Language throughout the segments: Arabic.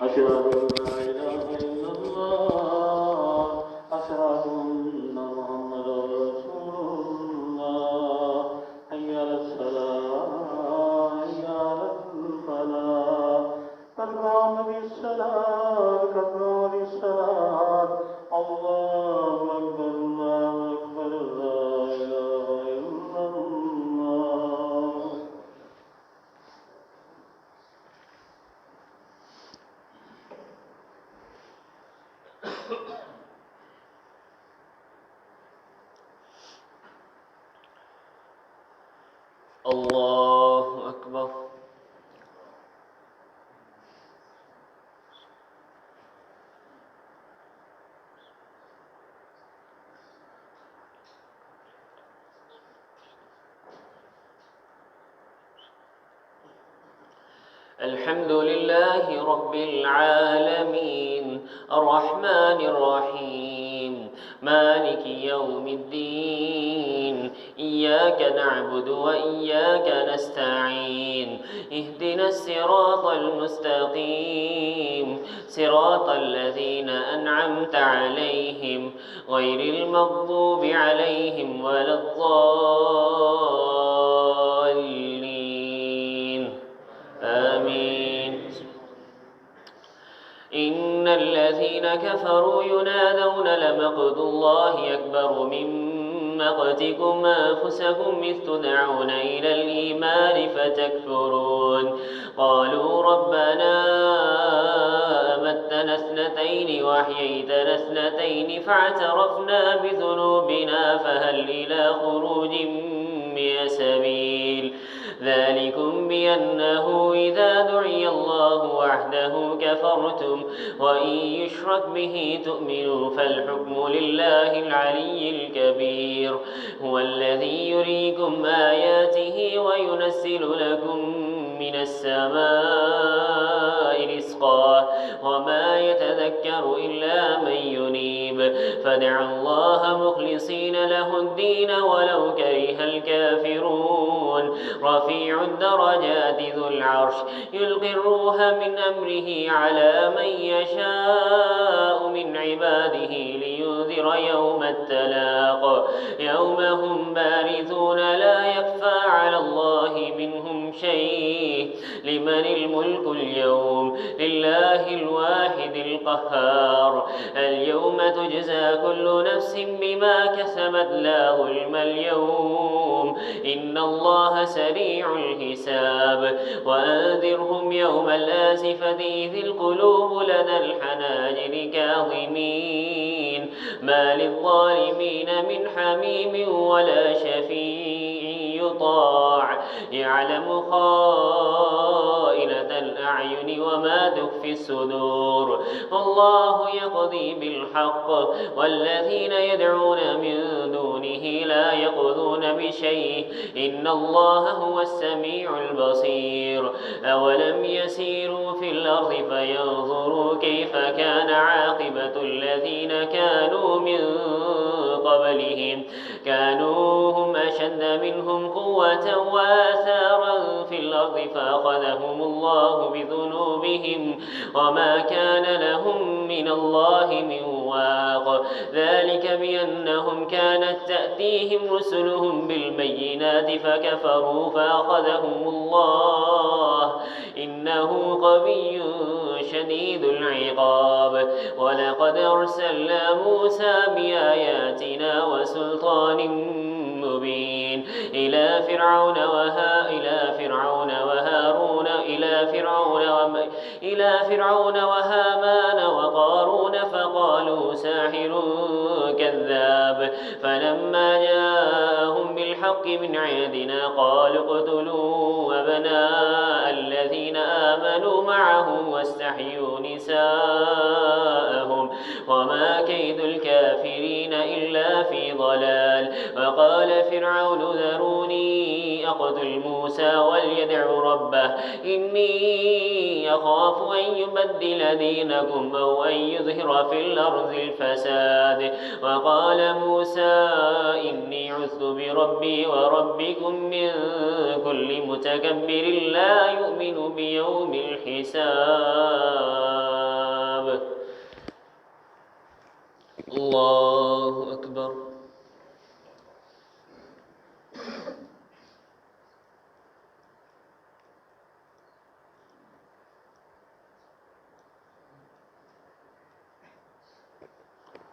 أشهد أن لا إله إلا الله أشهد أن محمدا رسول الله حي على الصلاة حي على الفلاح قد قامت الصلاة قد قامت الصلاة الله أكبر الله أكبر لا إله إلا الله. الله أكبر. الحمد لله رب العالمين الرحمن الرحيم مالك يوم الدين إياك نعبد وإياك نستعين اهدنا الصراط المستقيم صراط الذين أنعمت عليهم غير المغضوب عليهم ولا الضالين آمين. إن الذين كفروا ينادون لمقت الله أكبر من مقتكم أنفسكم إذ تدعون إلى الإيمان فتكفرون قالوا ربنا أمتنا اثنتين وأحييتنا اثنتين فاعترفنا بذنوبنا فهل إلى خروج من سبيل ذلكم بأنه إذا دعي الله وحده كفرتم وإن يشرك به تؤمنوا فالحكم لله العلي الكبير هو الذي يريكم آياته وينزل لكم من السماء رزقا وما يتذكر إلا من ينيب فادعوا الله مخلصين له الدين ولو كره الكافرون رفيع الدرجات ذو العرش يلقي الروح من أمره على من يشاء من عباده لينذر يوم التلاق يوم هم بارزون لا يخفى على الله منهم شيء لمن الملك اليوم لله الواحد القهار اليوم تجزى كل نفس بما كسبت لا ظلم اليوم إن الله سريع الحساب وأنذرهم يوم الآزفة إذ القلوب لدى الحناجر كاظمين ما للظالمين من حميم ولا شفيع يطاع يعلم خائنة الأعين وما تخفي الصدور الله يقضي بالحق والذين يدعون من دونه لا يقضون بشيء إن الله هو السميع البصير أولم يسيروا في الأرض فينظروا كيف كان عاقبة الذين كانوا من قبلهم كانوا هم أشد منهم قوة وآثارا في الأرض فأخذهم الله بذنوبهم وما كان لهم من الله من واق ذلك بأنهم كانت تأتيهم رسلهم بالبينات فكفروا فأخذهم الله إنه قوي شديد العقاب ولقد أرسلنا موسى بآياتنا وسلطان مبين إلى فرعون وهامان وقارون فقالوا ساحر كذاب فلما جاءهم بالحق من عندنا قالوا اقتلوا أبناء الذين آمنوا معه واستحيوا نساءهم وما كيد الكافرين إلا في ضلال وقال فرعون ذروني أقتل موسى وليدع ربه إني أخاف أن يبدل دينكم أو أن يظهر في الأرض الفساد وقال موسى إني عذت بربي وربكم من كل متكبر لا يؤمن بيوم الحساب.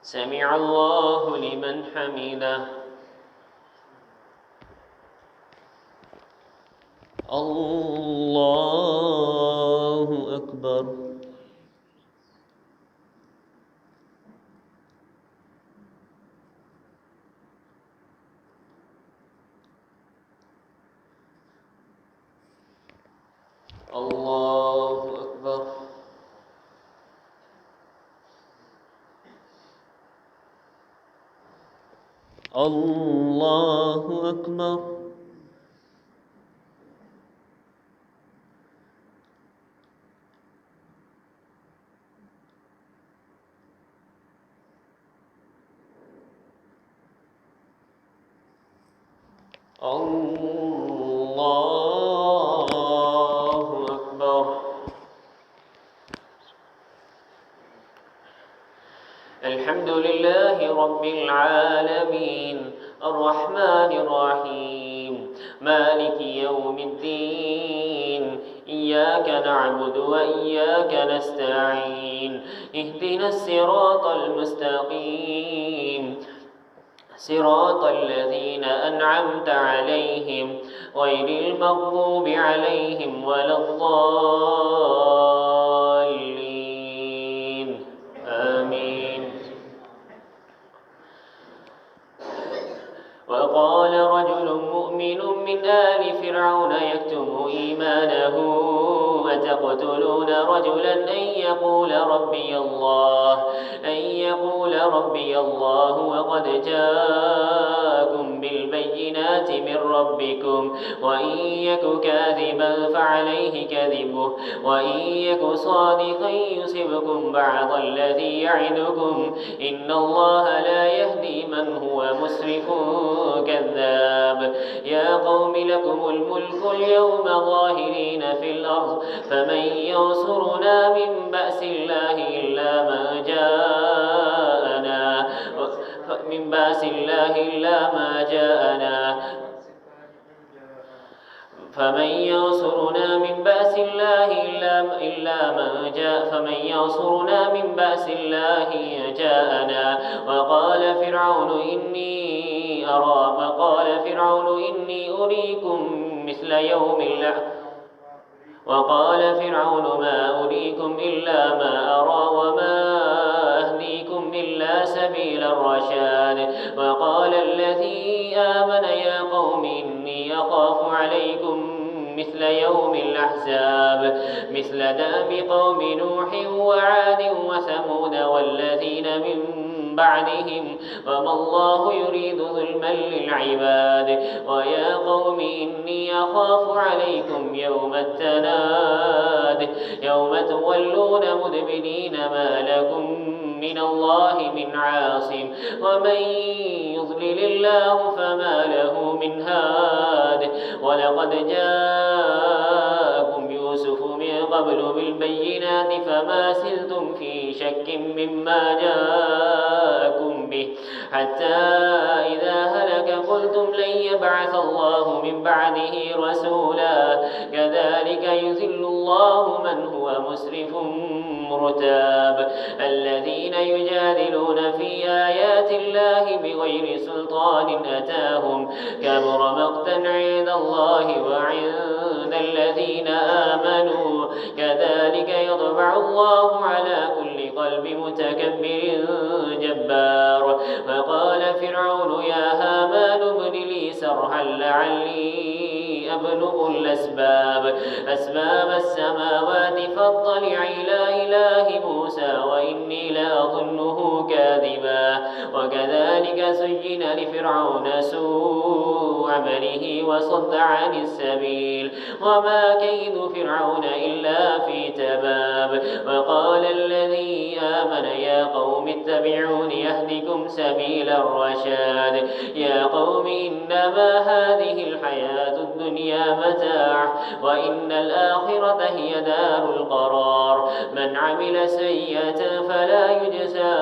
سمع الله لمن حمده. الله أكبر. الله أكبر. الله أكبر. الله أكبر. الحمد لله رب العالمين الرحمن الرحيم مالك يوم الدين إياك نعبد وإياك نستعين اهدنا الصراط المستقيم صراط الذين أنعمت عليهم غير المغضوب عليهم ولا الضالين آمين. وقال رجل مؤمن من آل فرعون يكتم إيمانه أتقتلون رجلا أن يقول ربي الله وقد جاءكم بالبينات من ربكم وإن يك كاذبا فعليه كذبه وإن يك صادقا يصبكم بعض الذي يعدكم إن الله لا يهدي من هو مسرف كذاب. يا قوم لكم الملك اليوم ظاهرين في الأرض فمن ينصرنا من بأس الله إلا ما جاءنا فمن ينصرنا من بأس الله جاءنا. وقال فرعون إني أريكم ما أريكم إلا ما أرى وما أهديكم إلا سبيل الرشاد. وقال الذي آمن يا قوم إني أخاف عليكم مثل يوم الأحزاب مثل دأب قوم نوح وعاد وثمود والذين من بعدهم وما الله يريد ظلما للعباد. ويا قوم إني أخاف عليكم يوم التناد يوم تولون مدبرين ما لكم من الله من عاصم ومن يضلل الله فما له من هاد. ولقد جاءكم يوسف من قبل بالبينات فما زلتم في شك مما جاءكم به حتى إذا هلك قلتم لن يبعث الله من بعده رسولا كذلك يذل الله من هو مسرف مرتاب. الذين يجادلون في آيات الله بغير سلطان أتاهم كبر مقتا عند الله وعند الذين آمنوا كذلك يطبع الله على كل قلب متكبر جبار. فقال فرعون يا هامان ابن لي صرحا لعلي أبلغ أسباب السماوات فاطلع إلى إله موسى وإني لأظنه كاذبا. وكذلك زين لفرعون سوء عمله وصد عن السبيل وما كيد فرعون إلا في تباب. وقال الذي آمن يا قوم اتبعون يهدكم سبيل الرشاد. يا قوم إنما هذه الحياة الدنيا متاع وإن الآخرة هي دار القرار. من عمل سيئة فلا يجزى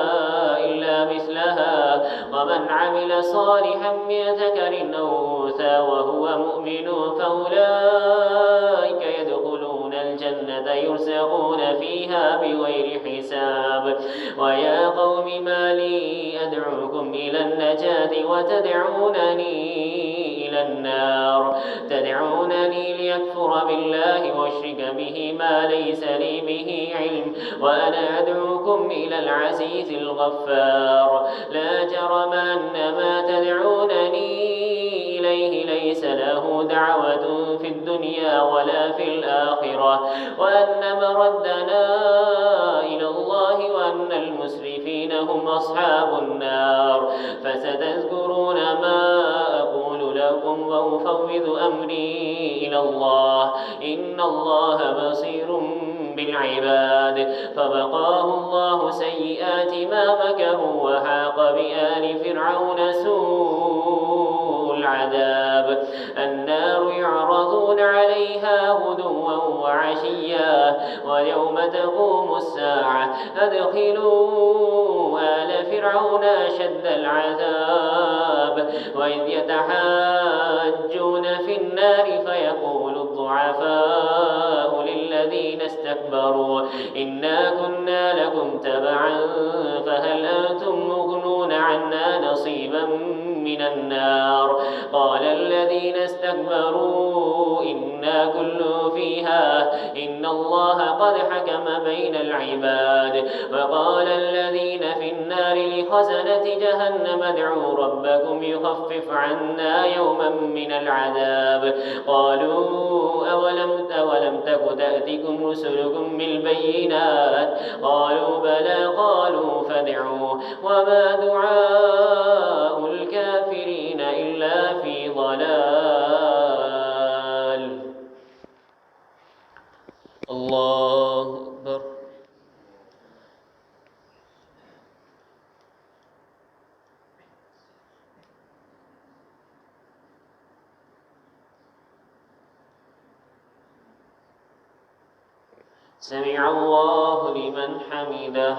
إلا مثلها ومن عمل صالحا من ذكر أو أنثى وهو مؤمن فأولئك يدخلون الجنة فيرزقون فيها بغير حساب. ويا قوم ما لي أدعوكم إلى النجاة وتدعونني إلى النار؟ تدعونني ليكفر بالله واشرك به ما ليس لي به علم، وأنا أدعوكم إلى العزيز الغفار. لا جرم أن ما تدعونني إليه ليس له دعوة في الدنيا ولا في الآخرة، وأن مردنا إلى الله، وأن المسرفين هم أصحاب النار. فستذكرون ما أقول لكم وأفوض أمري إلى الله، إن الله بصير بالعباد. فبقاه الله سيئات ما مكروا، وحاق بآل فرعون سوء العذاب. النار يعرضون عليها غدوا وعشيا، ويوم تقوم الساعة أدخلوا آل فرعون أشد العذاب. وإذ يتحاجون في النار فيقول الضعفاء للذين استكبروا إنا كنا لكم تبعا فهل أنتم مغنون عنا نصيبا من النار؟ قال الذين استكبروا إنا كل فيها إن الله قد حكم بين العباد. وقال الذين في النار لخزنة جهنم ادعوا ربكم يخفف عنا يوما من العذاب. قالوا أولم تك تأتكم رسلكم بالبينات؟ قالوا بلى. قالوا فادعوا. وما دعاء الكافرين إلا في ضلال. الله أكبر. سمع الله لمن حمده.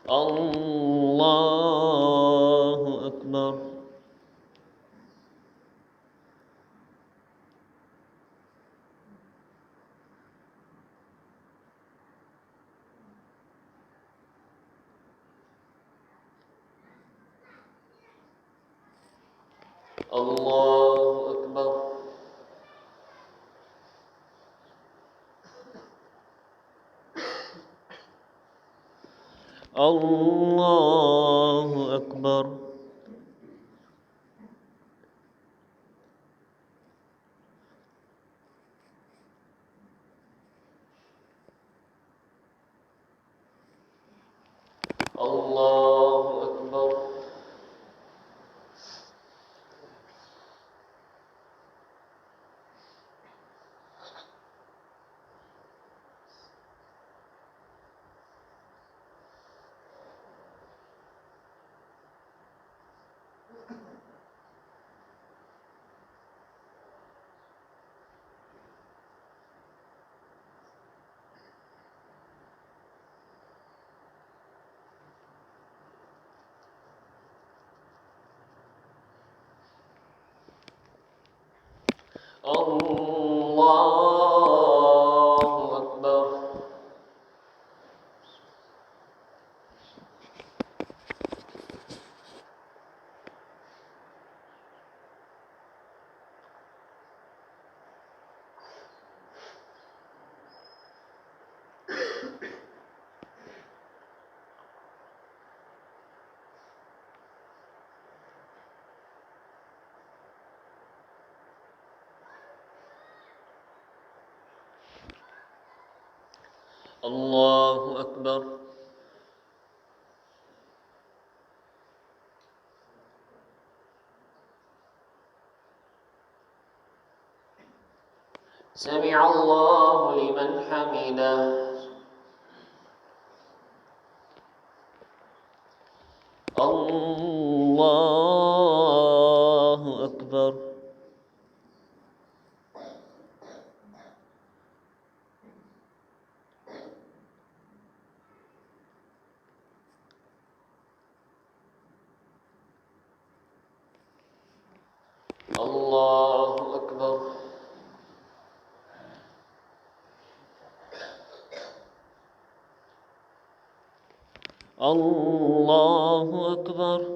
الله أكبر. الله أكبر. الله أكبر. الله أكبر. الله أكبر. الله أكبر. سمع الله لمن حمده. الله أكبر. الله الله أكبر.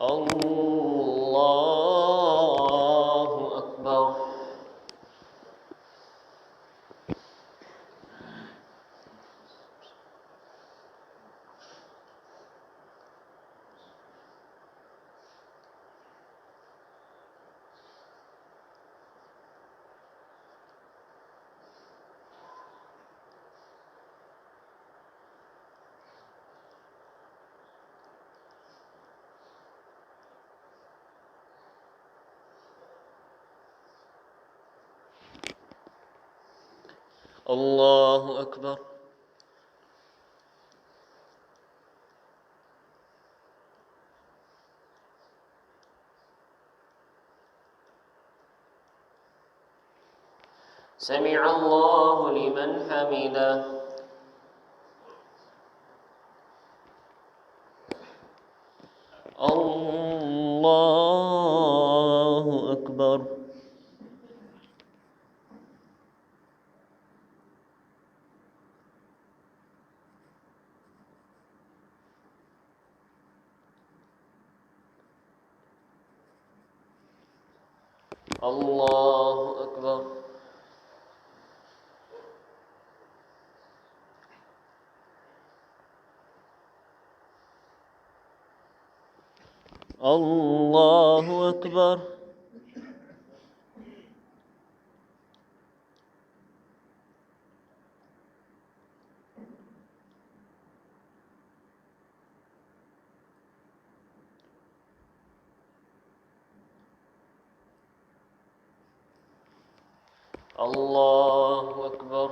الله أكبر. الله أكبر. سمع الله لمن حمده. الله أكبر. الله أكبر. الله أكبر. الله أكبر.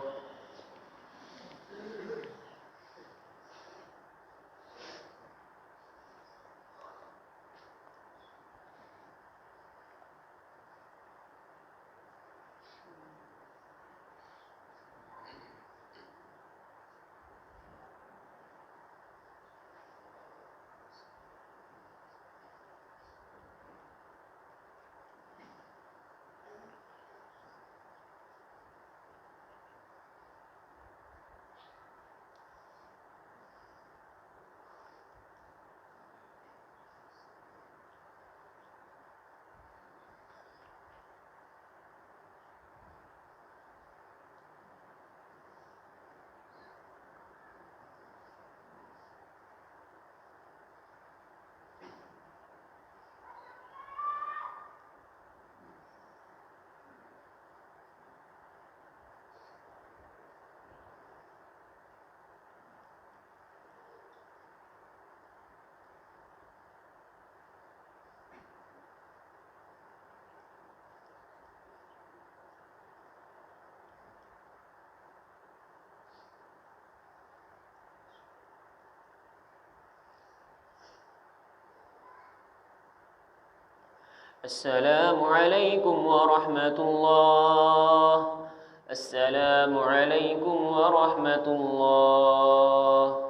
السلام عليكم ورحمة الله. السلام عليكم ورحمة الله.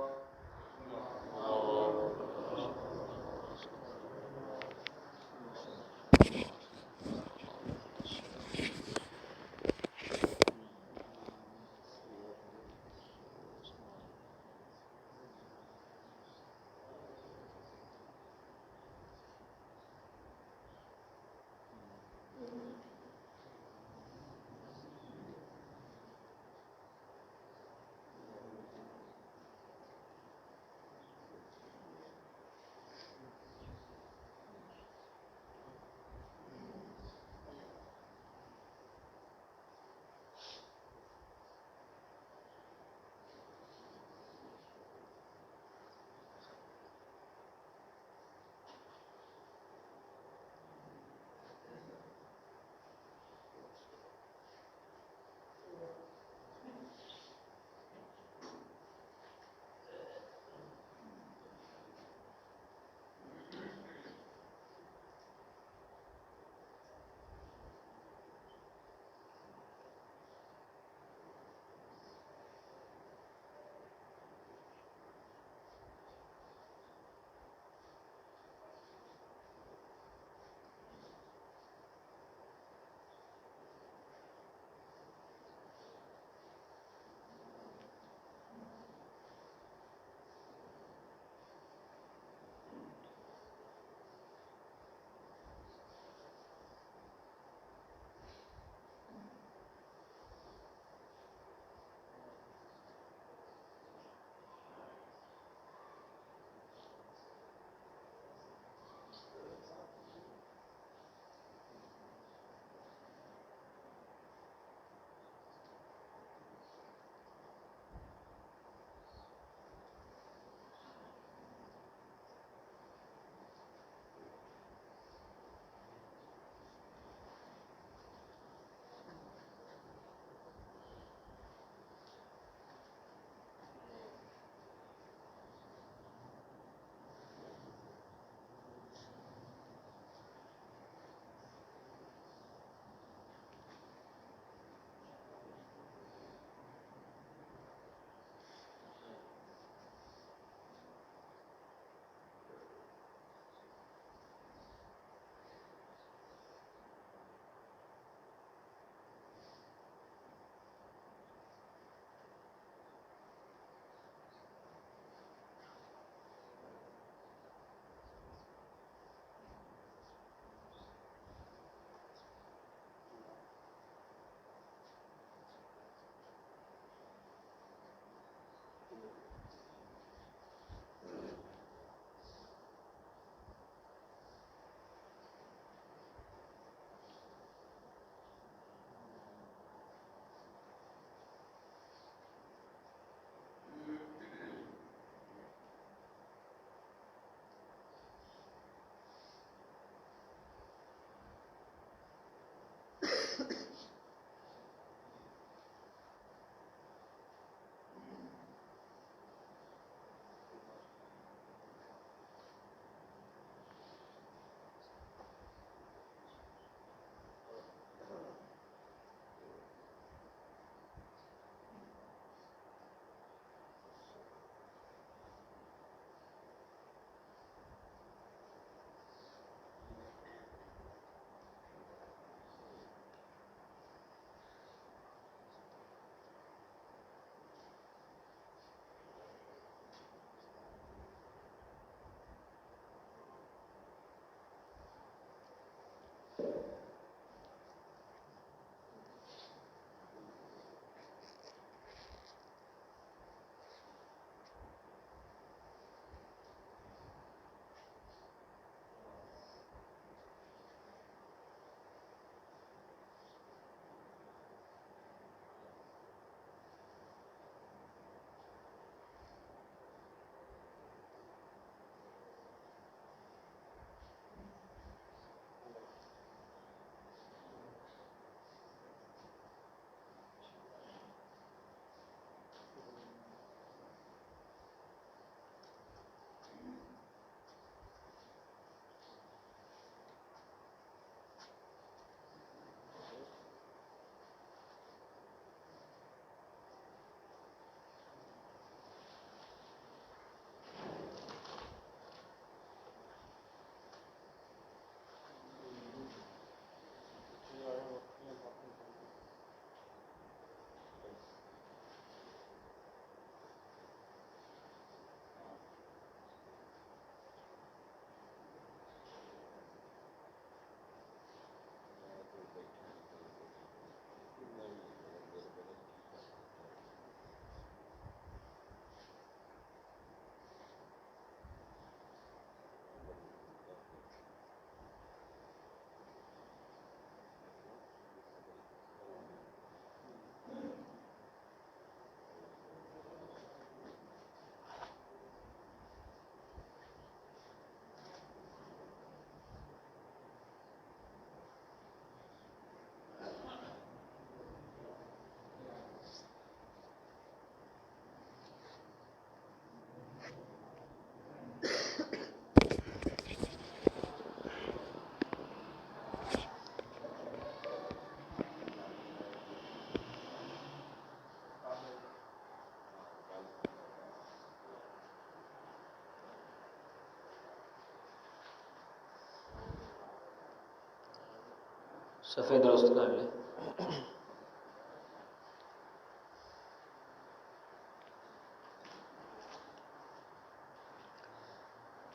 صفحه درست कर ले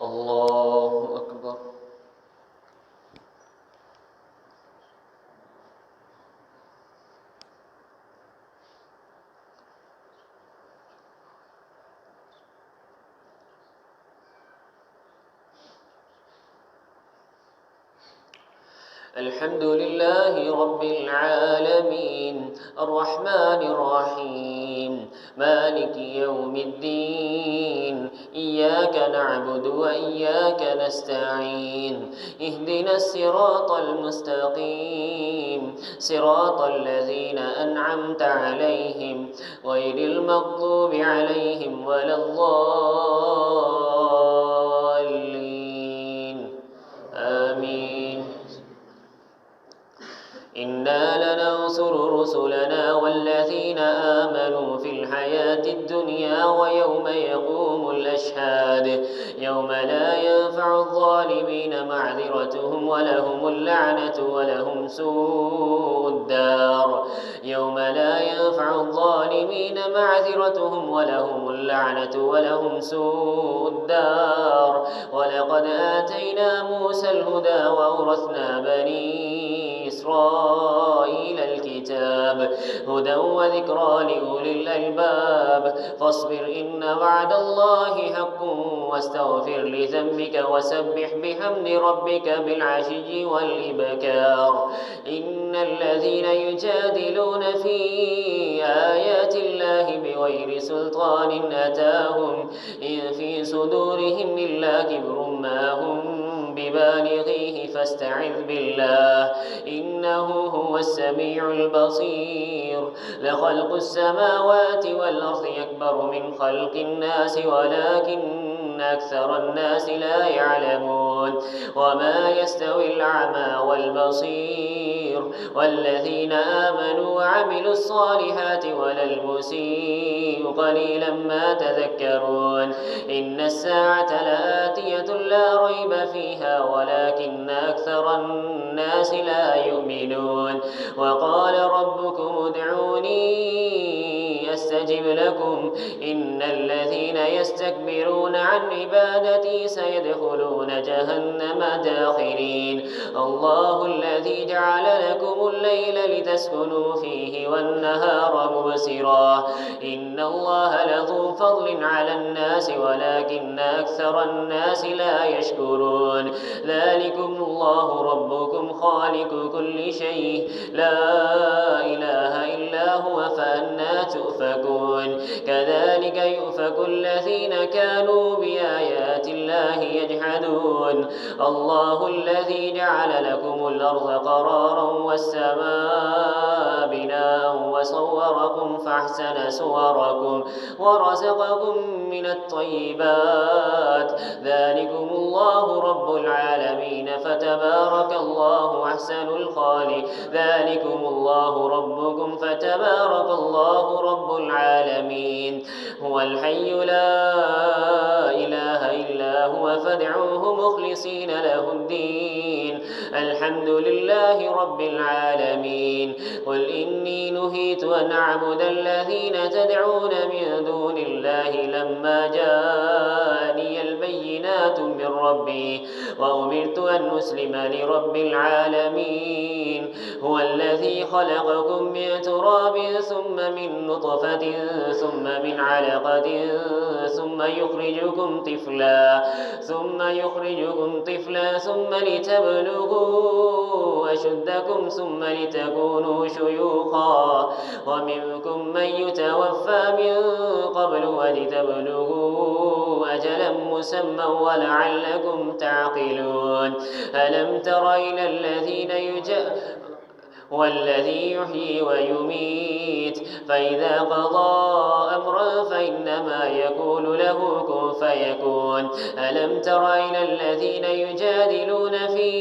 अल्लाहु अकबर الحمد لله رب العالمين الرحمن الرحيم مالك يوم الدين إياك نعبد وإياك نستعين اهدنا الصراط المستقيم صراط الذين أنعمت عليهم غير المغضوب عليهم ولا الضالين آمين إنا لننصر رسلنا والذين آمنوا في الحياة الدنيا ويوم يقوم الأشهاد يوم لا ينفع الظالمين معذرتهم ولهم اللعنة ولهم سوء الدار يوم لا ينفع الظالمين معذرتهم ولهم اللعنة ولهم سوء الدار ولقد آتينا موسى الهدى وأورثنا بني إسرائيل الكتاب هدى وذكرى لأولي الألباب فاصبر إن وعد الله حق واستغفر لذنبك وسبح بحمد ربك بالعشي والإبكار إن الذين يجادلون في آيات الله بغير سلطان أتاهم إن في صدورهم إلا كبر ما هم ببالغيه فاستعذ بالله إنه هو السميع البصير لخلق السماوات والأرض أكبر من خلق الناس ولكن أكثر الناس لا يعلمون وما يستوي الأعمى والبصير والذين آمنوا وعملوا الصالحات ولا المسيء قليلا ما تذكرون إن الساعة لآتية لا ريب فيها ولكن أكثر الناس لا يؤمنون وقال ربكم ادعوني أستجب لكم إن الذين يستكبرون عن عبادتي سيدخلون جهنم داخرين الله الذي جعل لكم الليل لتسكنوا فيه والنهار مبصرا إن الله لذو فضل على الناس ولكن أكثر الناس لا يشكرون ذلكم الله ربكم خالق كل شيء لا إله إلا هو فأنى تؤفكون كذلك يؤفك الذين كانوا بآيات الله يجحدون الله الذي جعل لكم الأرض قرارا والسماء بناء وصوركم فأحسن صوركم ورزقكم من الطيبات ذلكم الله رب العالمين فتبارك الله أحسن الخالق ذلكم الله ربكم فتبارك الله رب العالمين هو الحي لا إله إلا هو فادعوه مخلصين له الدين الحمد لله رب العالمين قل إني نهيت أن أعبد الذين تدعون من دون الله لما جاءني البينات من ربي وأمرت أن أسلم لرب العالمين هو الذي خلقكم من تراب ثم من نطفة ثم من علقة ثم يخرجكم طفلا ثم لتبلغوا أشدكم ثم لتكونوا شيوخا ومنكم من يتوفى من قبل ولتبلغوا أجلا مسمى ولعلكم تعقلون ألم تر إلى الذين هو الذي يحيي ويميت، فإذا قضى أمرا فإنما يقول له كن فيكون. ألم تر إلى الذين يجادلون في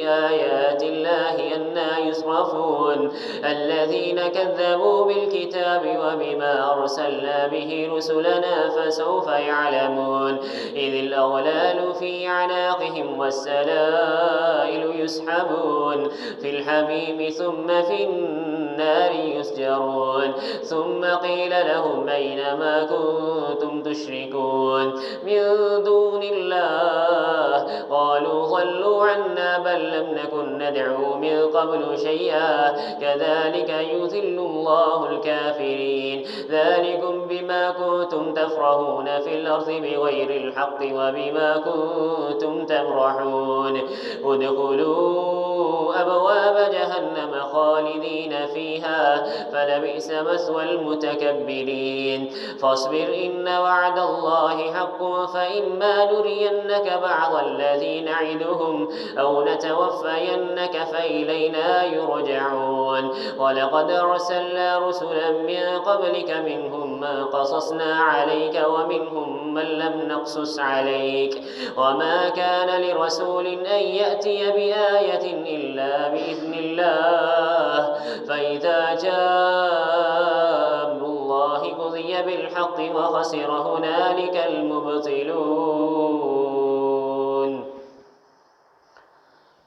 آيات الله أنى يصرفون الذين كذبوا بالكتاب وبما أرسلنا به رسلنا فسوف يعلمون إذ الأغلال في أعناقهم والسلائل يسحبون في الحميم ثم في النار يسجرون ثم قيل لهم أين ما كنتم تشركون من دون الله قالوا ضلوا عنا بل لم نكن ندعو من قبل شيئا كذلك يذل الله الكافرين ذلكم بما كنتم تفرحون في الأرض بغير الحق وبما كنتم تمرحون ادخلوا أبواب جهنم خالدين فيها فلبئس مثوى المتكبرين فاصبر إن وعد الله حق فإما نرينك بعض الذي نعدهم أو نتوفينك فإلينا يرجعون ولقد أرسلنا رسلا من قبلك منهم من قصصنا عليك ومنهم من لم نقصص عليك وما كان لرسول أن يأتي بآية إلا بإذن الله فإذا جاء أمر الله قضي بالحق وخسر هنالك المبطلون.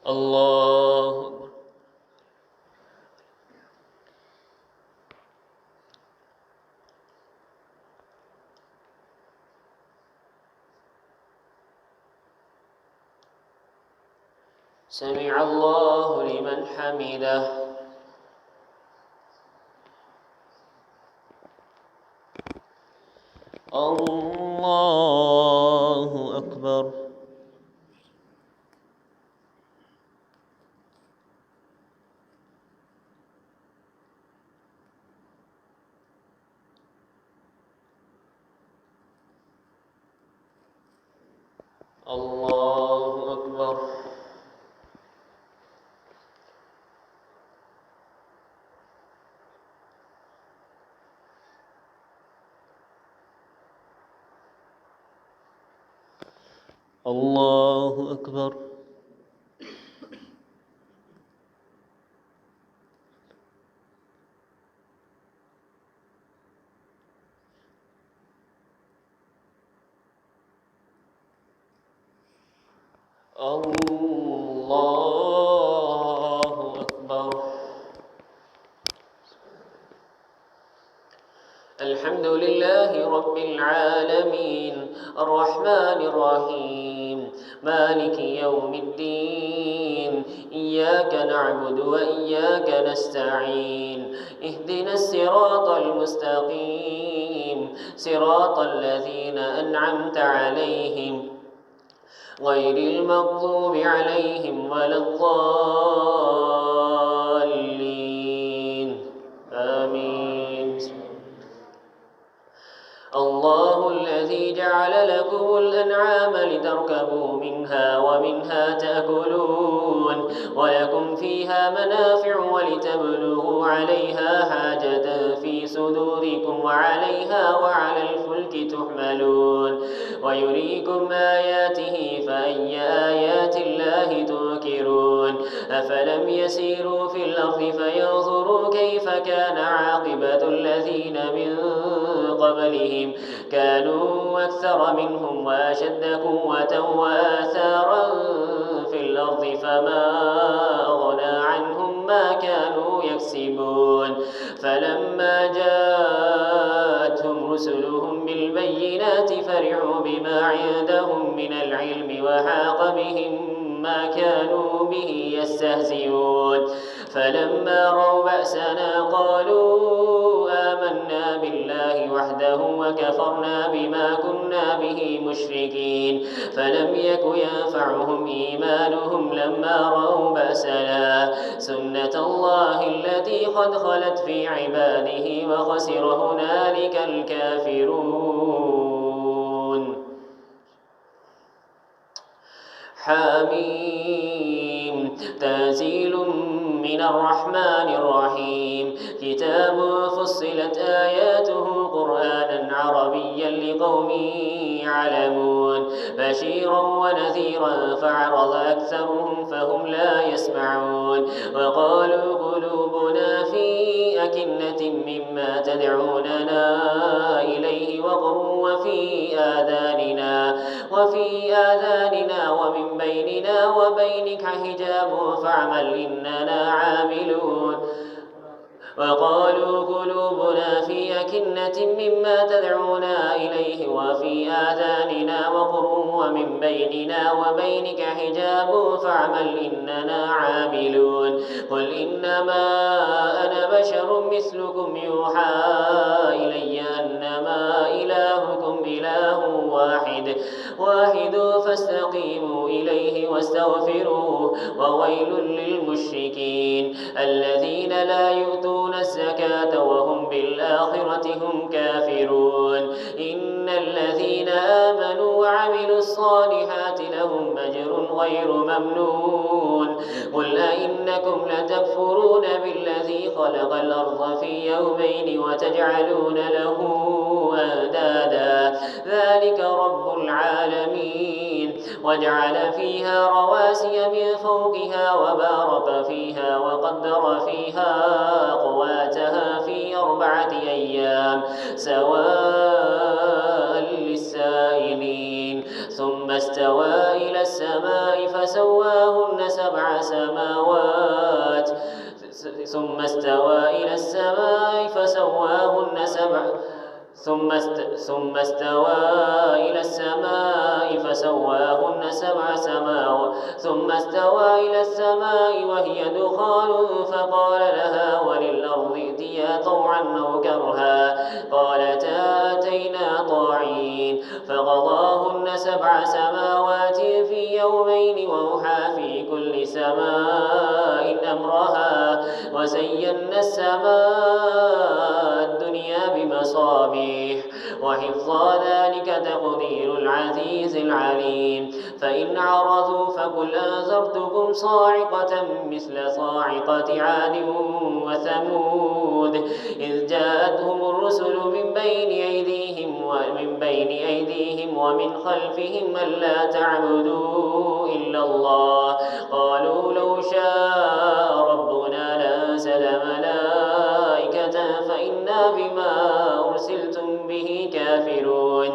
الله أكبر. سمع الله لمن حمده. الله أكبر. الله أكبر. الله أكبر. الله أكبر. الحمد لله رب العالمين الرحمن الرحيم مالك يوم الدين إياك نعبد وإياك نستعين اهدنا الصراط المستقيم صراط الذين أنعمت عليهم غير المغضوب عليهم ولا الضالين آمين. الله الذي جعل لكم الأنعام لتركبوا منها ومنها تأكلون ولكم فيها منافع ولتبلغوا عليها حاجة في صدوركم وعليها وعلى الفلك تحملون ويريكم آياته فأي آيات الله تنكرون أفلم يسيروا في الأرض فينظروا كيف كان عاقبة الذين من قبلهم كانوا أكثر منهم وأشد قوة وآثارا في الأرض فما أغنى عنهم ما كانوا يكسبون فلما جاءتهم رسلهم بالبينات فرحوا بما عندهم من العلم وحاق بهم ما كانوا به يستهزئون فلما رأوا بأسنا قالوا آمنا بالله وحده وكفرنا بما كنا به مشركين فلم يك ينفعهم إيمانهم لما رأوا بأسنا سنة الله التي قد خلت في عباده وخسر هنالك الكافرون. حميم تنزيل من الرحمن الرحيم كتاب فصلت آياته قرآنا عربيا لقوم يعلمون بشيرا ونذيرا فأعرض أكثرهم فهم لا يسمعون وقالوا قلوبنا في أكنة مما تدعوننا إليه وقر وفي آذاننا ومن بيننا وبينك حجاب فاعمل إننا عاملون وقالوا قلوبنا في أكنة مما تدعونا إليه وفي آذاننا وقر ومن بيننا وبينك حجاب فاعمل إننا عاملون قل إنما أنا بشر مثلكم يوحى إلي أنما إلهكم إله واحد فاستقيموا إليه واستغفروه وويل للمشركين الذين لا يؤتون الزكاة وهم بالآخرة هم كافرون إن الذين آمنوا وعملوا الصالحات لهم أجر غير ممنون قل أئنكم لتكفرون بالذي خلق الأرض في يومين وتجعلون له أندادا ذلك رب العالمين وجعل فيها رواسي من فوقها وبارك فيها وقدر فيها أقواتها في 4 أيام سواء للسائلين ثم استوى إلى السماء فسواهن 7 سماوات ثم استوى إلى السماء فسواهن سبع سماوات ثم استوى إلى السماء وهي دخان فقال لها وللأرض ائتيا طوعا أو كرها قالتا أتينا طاعين فقضاهن 7 سماوات في يومين وأوحى في كل سماء أمرها وزينا السماء الدنيا بمصابيح وحفظا ذلك تقدير العزيز العليم فإن عرضوا فقل أنذرتكم صاعقة مثل صاعقة عاد وثمود إذ جاءتهم الرسل من بين أيديهم ومن خلفهم ألا تعبدوا إلا الله قالوا لو شاء ربنا لأنزل ملائكة فإنا بما أرسلتم به كافرون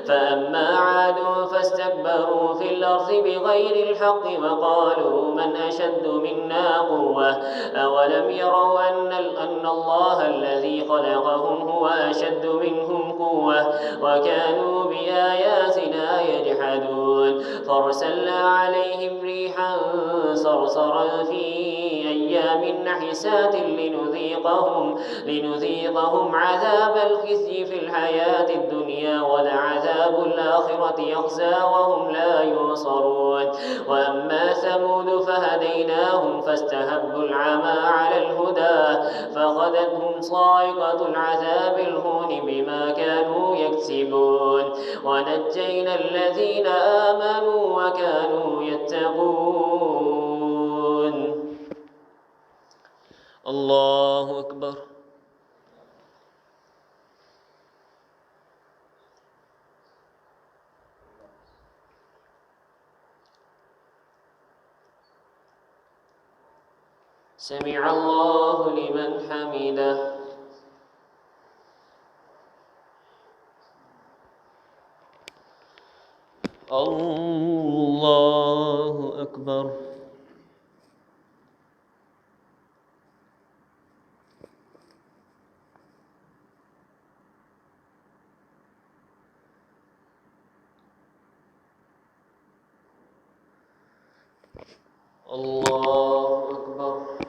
فأما عاد فاستكبروا في الأرض بغير الحق وقالوا من أشد منا قوة أولم يروا أن الله الذي خلقهم هو أشد منهم قوة وكانوا بآياتنا يجحدون فارسلنا عليهم ريحا صرصرا في أيام نحسات لنذيقهم عذاب الخزي في الحياة الدنيا ولعذاب الآخرة يخزى وهم لا ينصرون وأما ثمود فهديناهم فاستهبوا العمى على الهدى فأخذتهم صاعقة العذاب الهون بما كانوا يكسبون ونجينا الذين آمنوا وكانوا يتقون الله أكبر سمع الله لمن حمده الله أكبر الله أكبر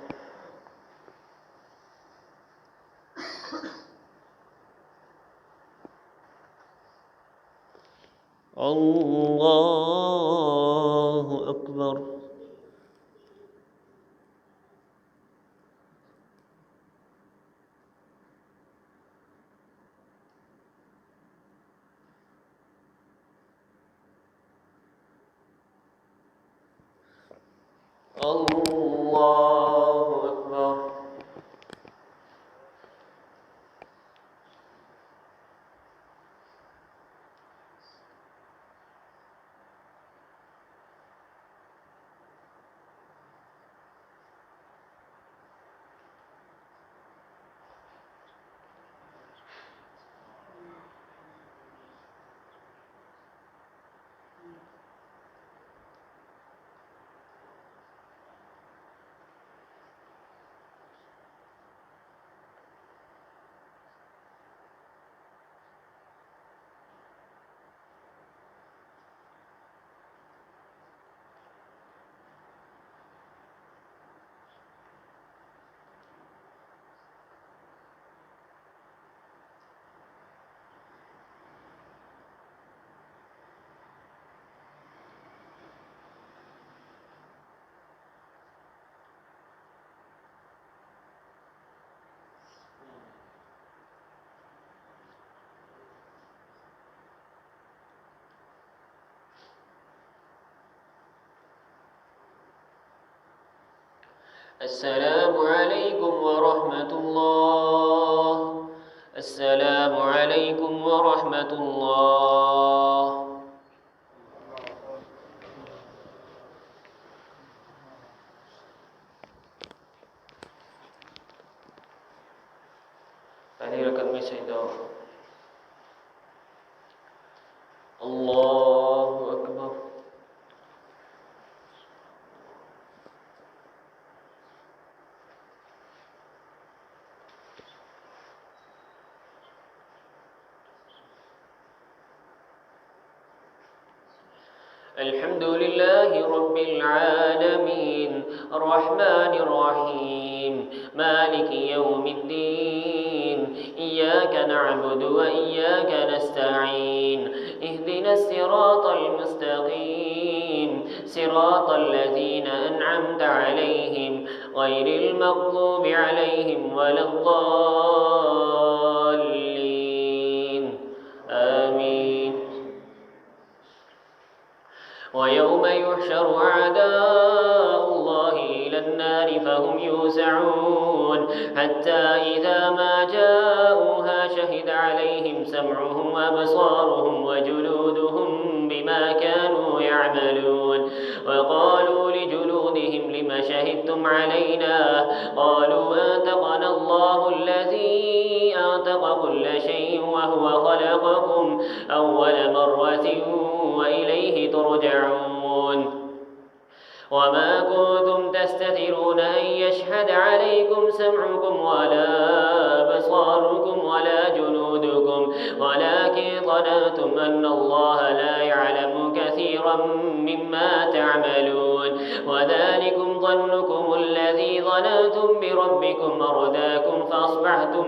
الله أكبر الله السلام عليكم ورحمة الله. السلام عليكم ورحمة الله. Ini rekan Messenger. Allahu Akbar. الحمد لله رب العالمين الرحمن الرحيم مالك يوم الدين إياك نعبد وإياك نستعين اهدنا الصراط المستقيم صراط الذين أنعمت عليهم غير المغضوب عليهم ولا الضالين آمين. ويوم يحشر أعداء الله إلى النار فهم يوزعون حتى إذا ما جاءوها شهد عليهم سمعهم وأبصارهم وجلودهم بما كانوا يعملون وقالوا لجلودهم لم شهدتم علينا قالوا أنطقنا الله الذي أنطق كل شيء وهو خلقكم أول مرة وإليه ترجعون وما كنتم تستترون أن يشهد عليكم سمعكم ولا أبصاركم ولا جنودكم ولكن ظننتم أن الله لا يعلم كثيرا مما تعملون وذلكم ظنكم الذي ظننتم بربكم أرداكم فأصبحتم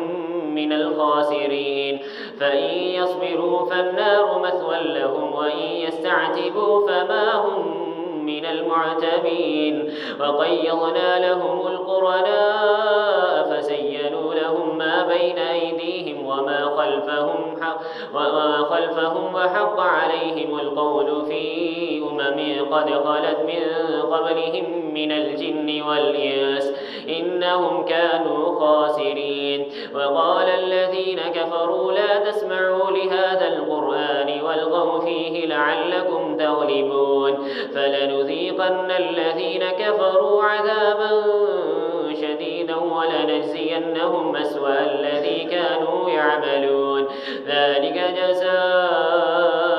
من الخاسرين فإن يصبروا فالنار مثوى لهم وإن يستعتبوا فما هم من المعتبين وقيضنا لهم القرناء فزينوا لهم ما بين أيديهم وما خلفهم وحق عليهم القول في قد خلت من قبلهم من الجن والإنس إنهم كانوا خاسرين وقال الذين كفروا لا تسمعوا لهذا القرآن والغوا فيه لعلكم تغلبون فلنذيقن الذين كفروا عذابا شديدا ولنجزينهم أسوأ الذي كانوا يعملون ذلك جزاء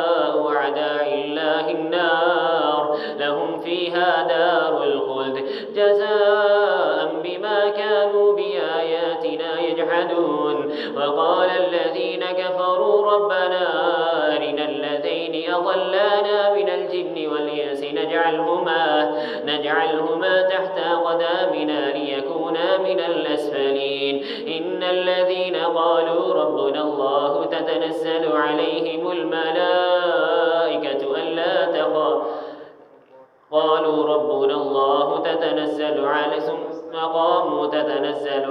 أعداء الله النار لهم فيها دار الخلد جزاء بما كانوا بآياتنا يجحدون وقال الذين كفروا ربنا أرنا الذين أضلانا من الجن والإنس نجعلهما تحت قدامنا ليكونا من الأسفلين إن الذين قالوا ربنا الله تتنزل عليهم الملائكة ألا تخافوا قالوا ربنا الله تتنزل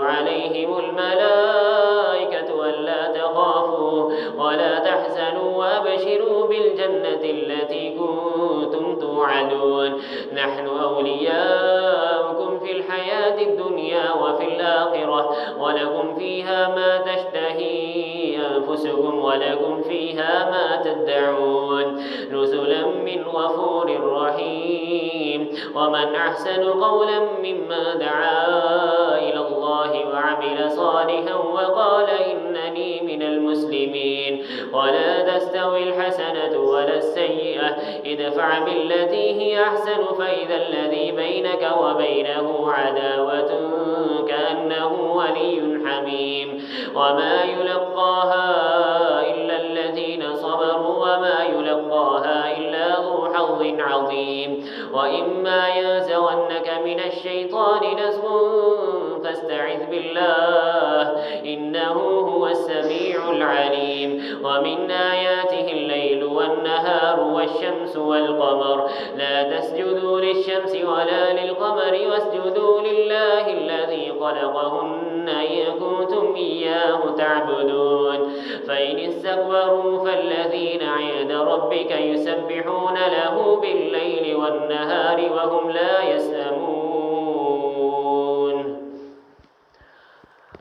عليهم الملائكة ألا تخافوا ولا تحزنوا وأبشروا بالجنة التي كنتم توعدون نحن أولياؤكم في الحياة الدنيا وفي الآخرة ولكم فيها ما تشتهي أنفسكم ولكم فيها ما تدعون نزلا من غفور رحيم ومن أحسن قولا ممن دعا إلى الله وعمل صالحا وقال إنني من المسلمين ولا تستوي الحسنة ولا السيئة ادفع بالتي هي أحسن فإذا الذي بينك وبينه عداوة كأنه ولي حميم وما يلقاها إلا الذين صبروا وما يلقاها إلا ذو حظ عظيم وإما ينزغنك من الشيطان نزغ فاستعذ بالله إنه هو السميع العليم ومن آياته الليل والنهار والشمس والقمر لا تسجدوا للشمس ولا للقمر واسجدوا لله الذي خلقهن إن كنتم إياه تعبدون فإن استكبروا فالذين عند ربك يسبحون له بالليل والنهار وهم لا يسأمون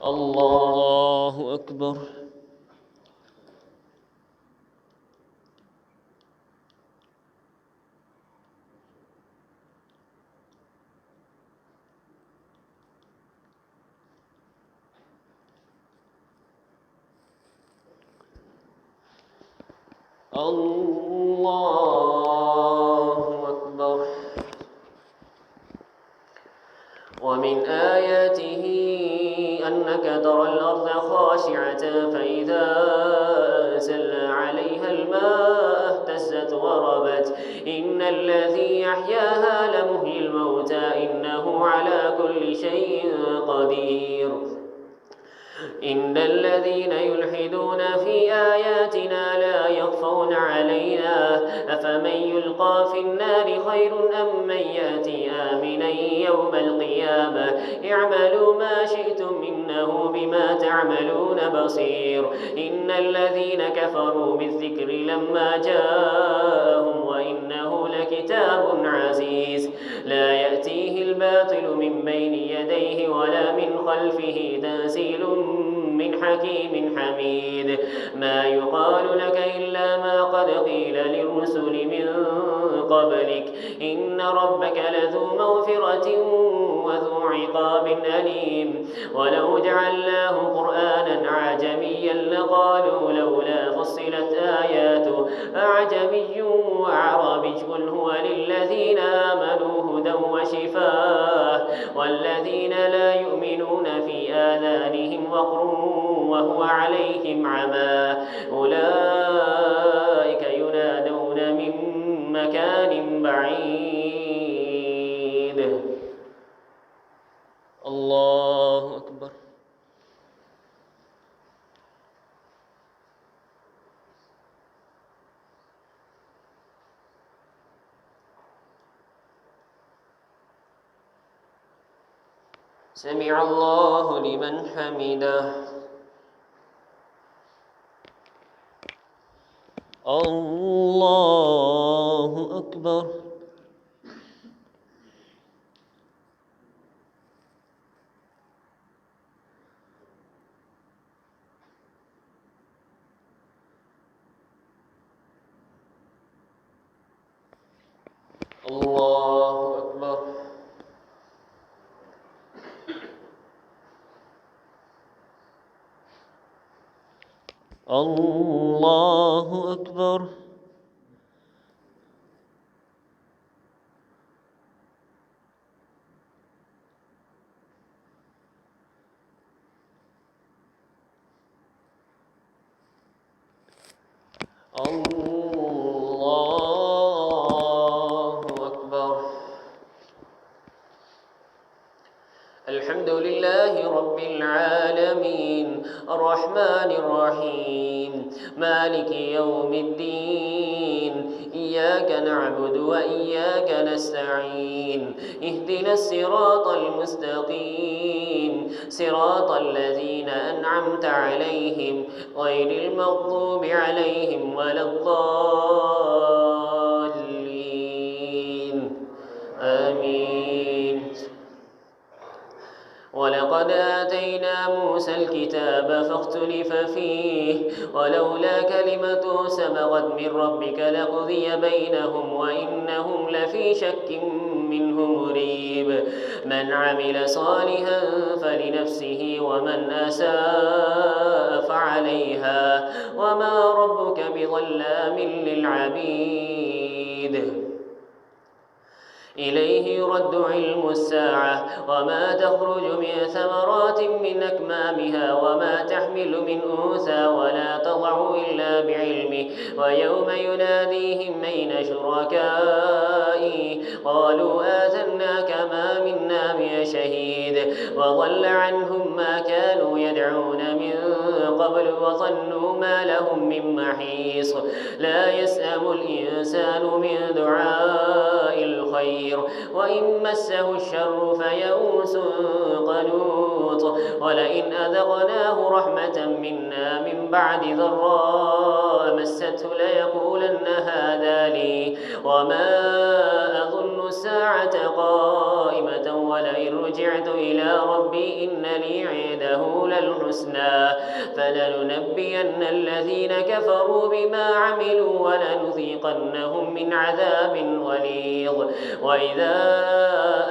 الله أكبر. الله أكبر. ومن آياته أنك ترى الأرض خاشعة فإذا أنزلنا عليها الماء اهتزت وربت إن الذي يحياها لمحيي الموتى إنه على كل شيء قدير. إن الذين يلحدون في آياتنا لا يخفون علينا أفمن يلقى في النار خير أم من يأتي آمنا يوم القيامة اعملوا ما شئتم إنه بما تعملون بصير. إن الذين كفروا بالذكر لما جاءهم وإنه لكتاب عزيز لا يأتيه الباطل من بين يديه ولا من خلفه تنزيل من حكيم حميد. ما يقال لك إلا ما قد قيل للرسل من قبلك إن ربك لذو مغفرة وذو عقاب أليم. ولو جعلناه قرآنا أعجميا لقالوا لولا فصلت آياته أعجمي وعربي قل هو للذين آمنوا هدى وشفاء والذين لا يؤمنون في آذانهم وقر وهو عليهم عمى أولئك ينادون من مكان بعيد. الله أكبر. سمع الله لمن حمده. الله أكبر. الله أكبر. الله أكبر. الله أكبر. الحمد لله رب العالمين الرحمن الرحيم مالك يوم الدين إياك نعبد وإياك نستعين اهدنا الصراط المستقيم صراط الذين أنعمت عليهم غير المغضوب عليهم ولا الضالين آمين. ولقد آتينا موسى الكتاب فاختلف فيه ولولا كلمة سبقت من ربك لقضي بينهم وإنهم لفي شك منه مريب. من عمل صالحا فلنفسه ومن أساء فعليها وما ربك بظلام للعبيد. إليه يرد علم الساعة وما تخرج من ثمرات من أكمامها وما تحمل من أنثى ولا تضع إلا بعلمه ويوم يناديهم أين شركائي قالوا آذناك ما منا من شهيد وضل عنهم ما كانوا يدعون من قبل وظنوا ما لهم من محيص. لا يسأم الإنسان من دعاء الخير وإن مسه الشر فيئوس قنوط ولئن أذقناه رحمة منا من بعد ضراء مسته ليقولن هذا لي وما أظن الساعة قائمة ولئن رجعت إلى ربي إن لي عنده للحسنى فلننبئن الذين كفروا بما عملوا ولنذيقنهم من عذاب غليظ وإذا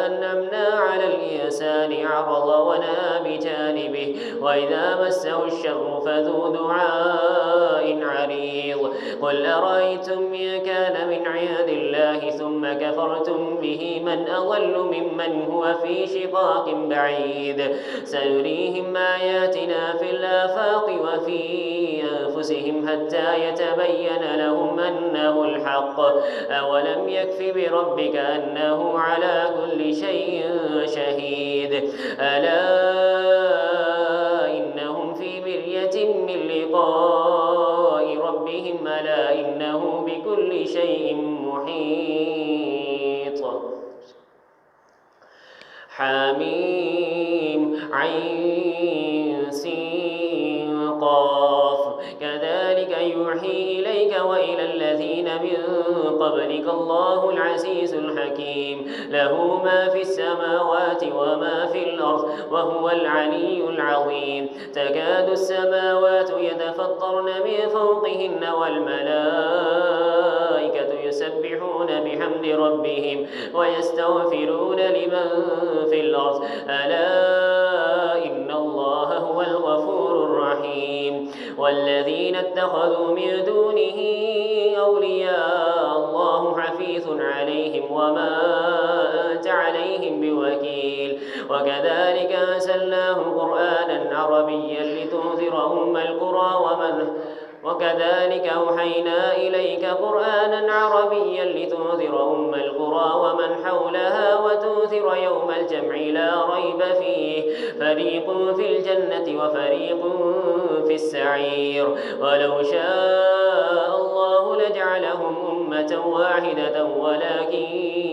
أنعمنا على الإنسان أعرض ونأى بجانبه وإذا مسه الشر فذو دعاء عريض قل أرأيتم إن كان من عند الله ثم كفرتم به من أضل ممن هو في شقاق بعيد سنريهم آياتنا في الآفاق وفي أنفسهم حتى يتبين لهم أنه الحق أولم يكف بربك أنه على كل شيء شهيد ألا إنهم في مرية من لقاء ربهم ألا إنه بكل شيء محيط حميم عين سين قاف كذلك يوحي إليك وإلى الذين من قبلك الله العزيز الحكيم له ما في السماوات وما في الأرض وهو العلي العظيم تكاد السماوات يتفطرن من فوقهن والملائكة يسبحون بحمد ربهم ويستغفرون لمن في الأرض ألا إن الله هو الغفور الرحيم والذين اتخذوا من دونه أولياء الله حفيظ عليهم وما أنت عليهم بوكيل وكذلك أنزلناه قرآنا عربيا لتنذر أم القرى وكذلك أوحينا إليك قرآنا عربيا لتنذر أم القرى ومن حولها وتنذر يوم الجمع لا ريب فيه فريق في الجنة وفريق في السعير ولو شاء الله لجعلهم أمة واحدة ولكن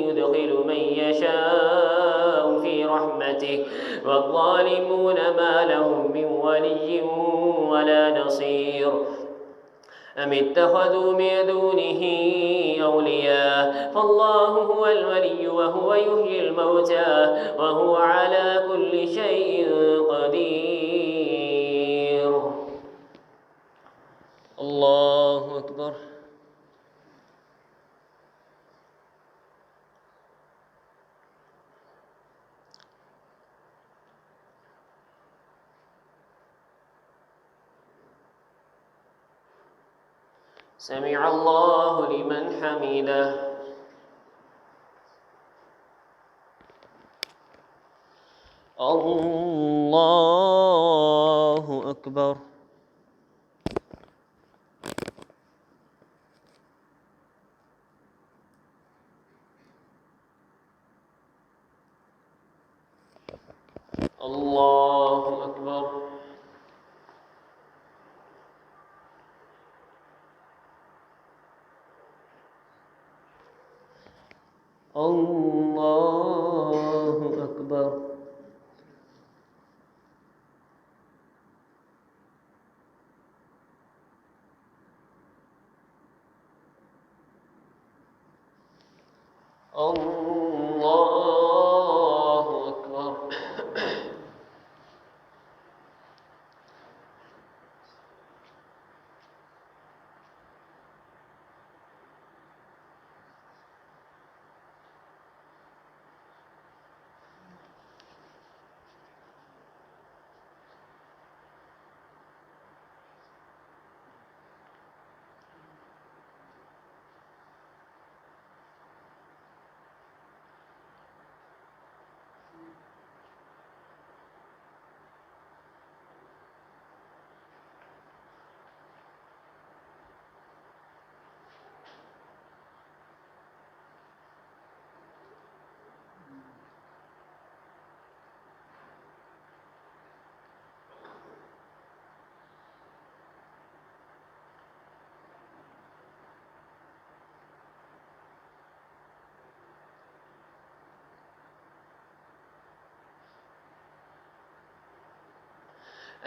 يدخل من يشاء في رحمته والظالمون ما لهم من ولي ولا نصير أم اتخذوا من دونه أولياء فالله هو الولي وهو يحيي الموتى وهو على كل شيء قدير الله أكبر سمع الله لمن حمده الله أكبر الله أكبر الله أكبر الله أكبر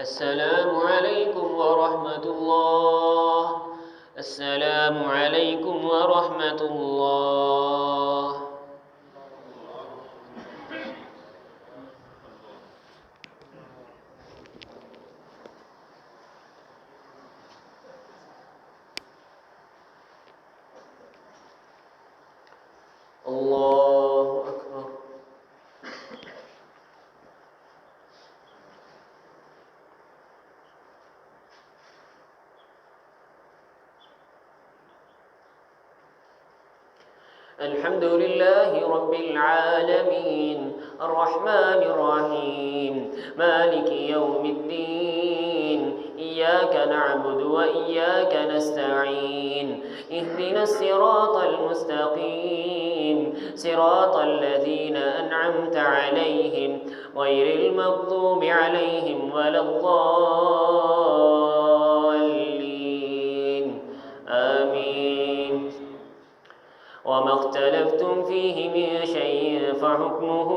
السلام عليكم ورحمة الله السلام عليكم ورحمة الله الله أكبر. الحمد لله رب العالمين الرحمن الرحيم مالك يوم الدين إياك نعبد وإياك نستعين اهدنا الصراط المستقيم صراط الذين أنعمت عليهم غير المغضوب عليهم ولا الضالين آمين. وما اختلفتم فيه من شيء فحكمه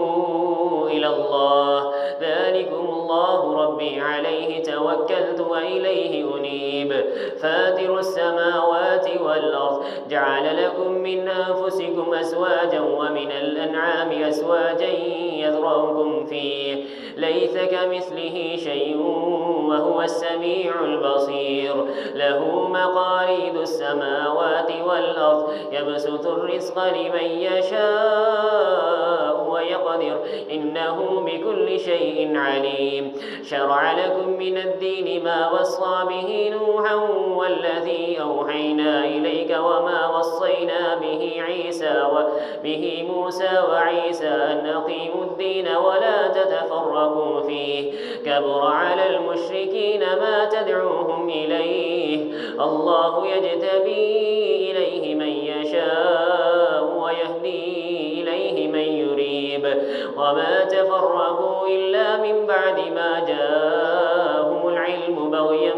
إلى الله ذلكم الله ربي عليه توكلت وإليه أنيب فاتر السماوات والأرض جعل لكم من أنفسكم أزواجا ومن الأنعام أزواجا يذرأكم فيه ليس كمثله شيء وهو السميع البصير له مقاليد السماوات والأرض يبسط الرزق لمن يشاء ويقدر إنه بكل شيء عليم شرع لكم من الدين ما وصى به نوحا والذي أوحينا إليك وما وصينا به موسى وعيسى أن أقيموا الدين ولا تتفرقوا فيه كبر على المشركين ما تدعوهم إليه الله يجتبي إليه من يشاء ويهدي إليه من يريب وما تفرقوا إلا من بعد ما جاءهم العلم بغيا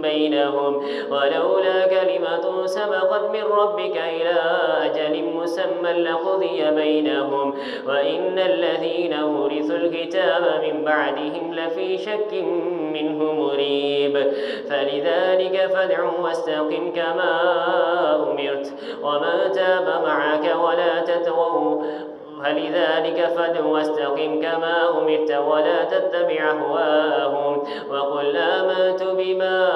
بينهم ولولا كلمة سبقت من ربك إلى أجل مسمى لقضي بينهم وإن الذين أورثوا الكتاب من بعدهم لفي شك منه مريب فلذلك فادع واستقم كما أمرت ومن تاب معك ولا تطغوا فلذلك فادع واستقم كما أمرت ولا تتبع أهواءهم وقل آمنت بما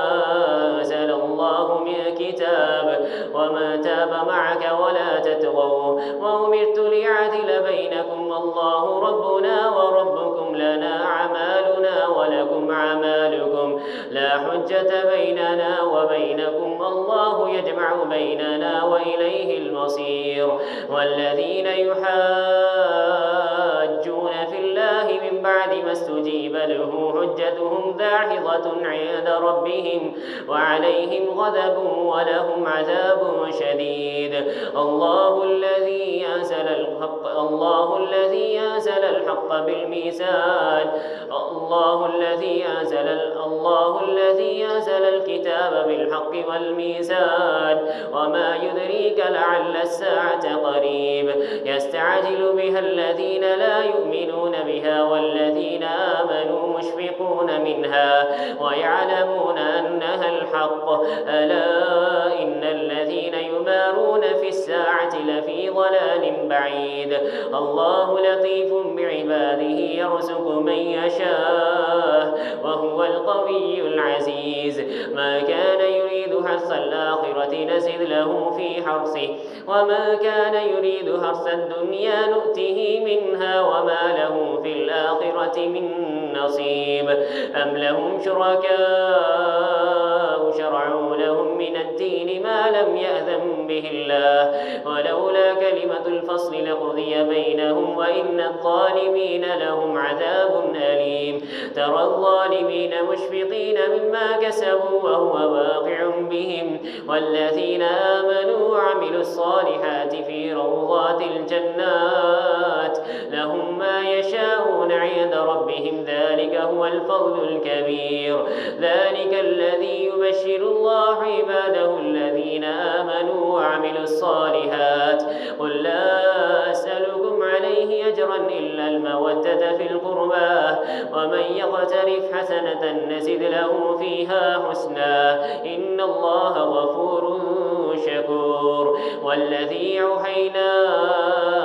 أنزل الله من كتاب وما تاب معك ولا تطغوا وأمرت لأعدل بينكم الله ربنا وربكم لنا أعمالنا ولكم أعمالكم لا حجة بيننا وبينكم الله يجمع بيننا وإليه المصير والذين يحاجون في الله من بعد ما استجيب له حجتهم داحضة عند ربهم وعليهم غضب ولهم عذاب شديد الله الذي أنزل الحق بالميزان الله الذي أنزل الكتاب بالحق والميزان وما يدريك لعل الساعة قريب يستعجل بها الذين لا يؤمنون بها والذين آمنوا مشفقون منها ويعلمون أنها الحق ألا إن الذين يمارون في الساعة لفي ضلال بعيد الله لطيف بعباده يرزق من يشاء وهو القوي العزيز ما كان يريد حرث الآخرة نزد له في حرثه وما كان يريد حرث الدنيا نؤته منها وما له في الآخرة من نصيب أم لهم شركاء شرعوا لهم من الدين ما لم يأذن به الله ولولا كلمة الفصل لقضي بينهم وإن الظالمين لهم عذاب أليم ترى الظالمين مشفقين مما كسبوا وهو واقع بهم والذين آمنوا وعملوا الصالحات في روضات الجنات لهم ما يشاءون عند ربهم ذلك هو الفضل الكبير ذلك الذي يبشر الله عباده الذين آمنوا وعملوا الصالحات قل لا أسألكم عليه أجرا إلا المودة في القربى ومن يقترف حسنة نزد له فيها حسنا إن الله غفور شكور والذي أوحينا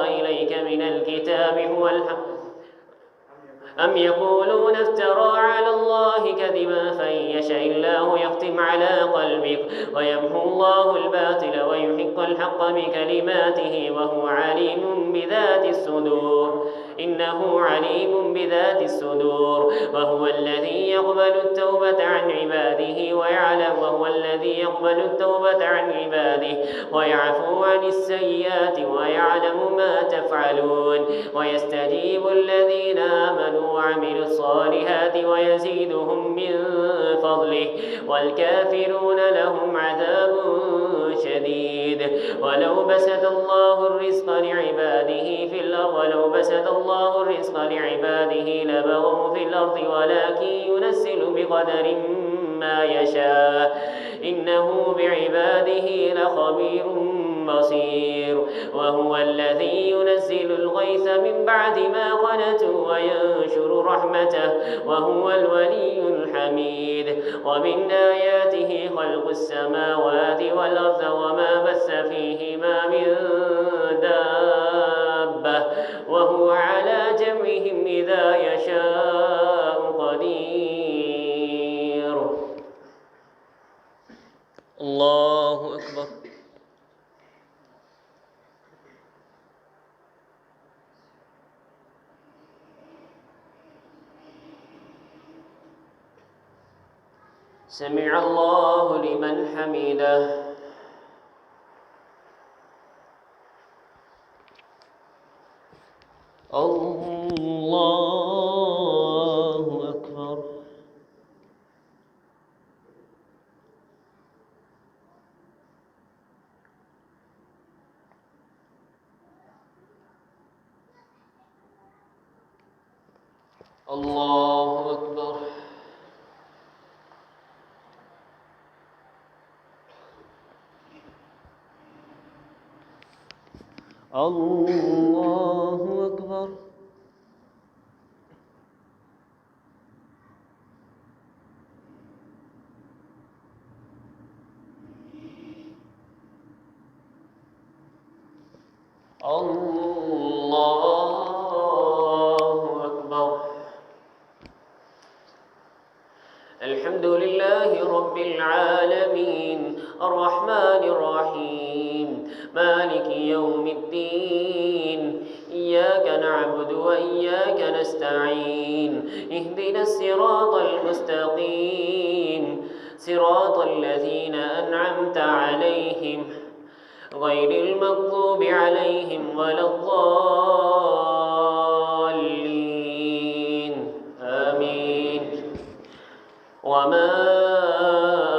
إليك من الكتاب هو الحق أم يقولون افترى على الله كذبا فإن يشاء الله يختم على قلبك ويمحو الله الباطل ويحق الحق بكلماته وهو عليم بذات الصدور إنه عليم بذات الصدور وهو الذي يقبل التوبة عن عباده ويعفو عن السيئات ويعلم ما تفعلون ويستجيب الذين آمنوا وعملوا الصالحات ويزيدهم من فضله والكافرون لهم عذاب شديد ولو بسط الله الرزق لعباده لبغوا في الأرض ولكن ينزل بقدر ما يشاء إنه بعباده لخبير بصير وهو الذي ينزل الغيث من بعد ما قنطوا وينشر رحمته وهو الولي الحميد ومن آياته خلق السماوات والأرض وما بث فيهما من دابة وهو على جمعهم إذا يشاء قدير. الله أكبر. سمع الله لمن حمده. الله أكبر. الله أكبر. الله أكبر. الله أكبر. الحمد لله رب العالمين الرحمن الرحيم مالك يوم الدين إياك نعبد وإياك نستعين اهدنا الصراط المستقيم صراط الذين أنعمت عليهم غير المغضوب عليهم ولا الضالين آمين. وما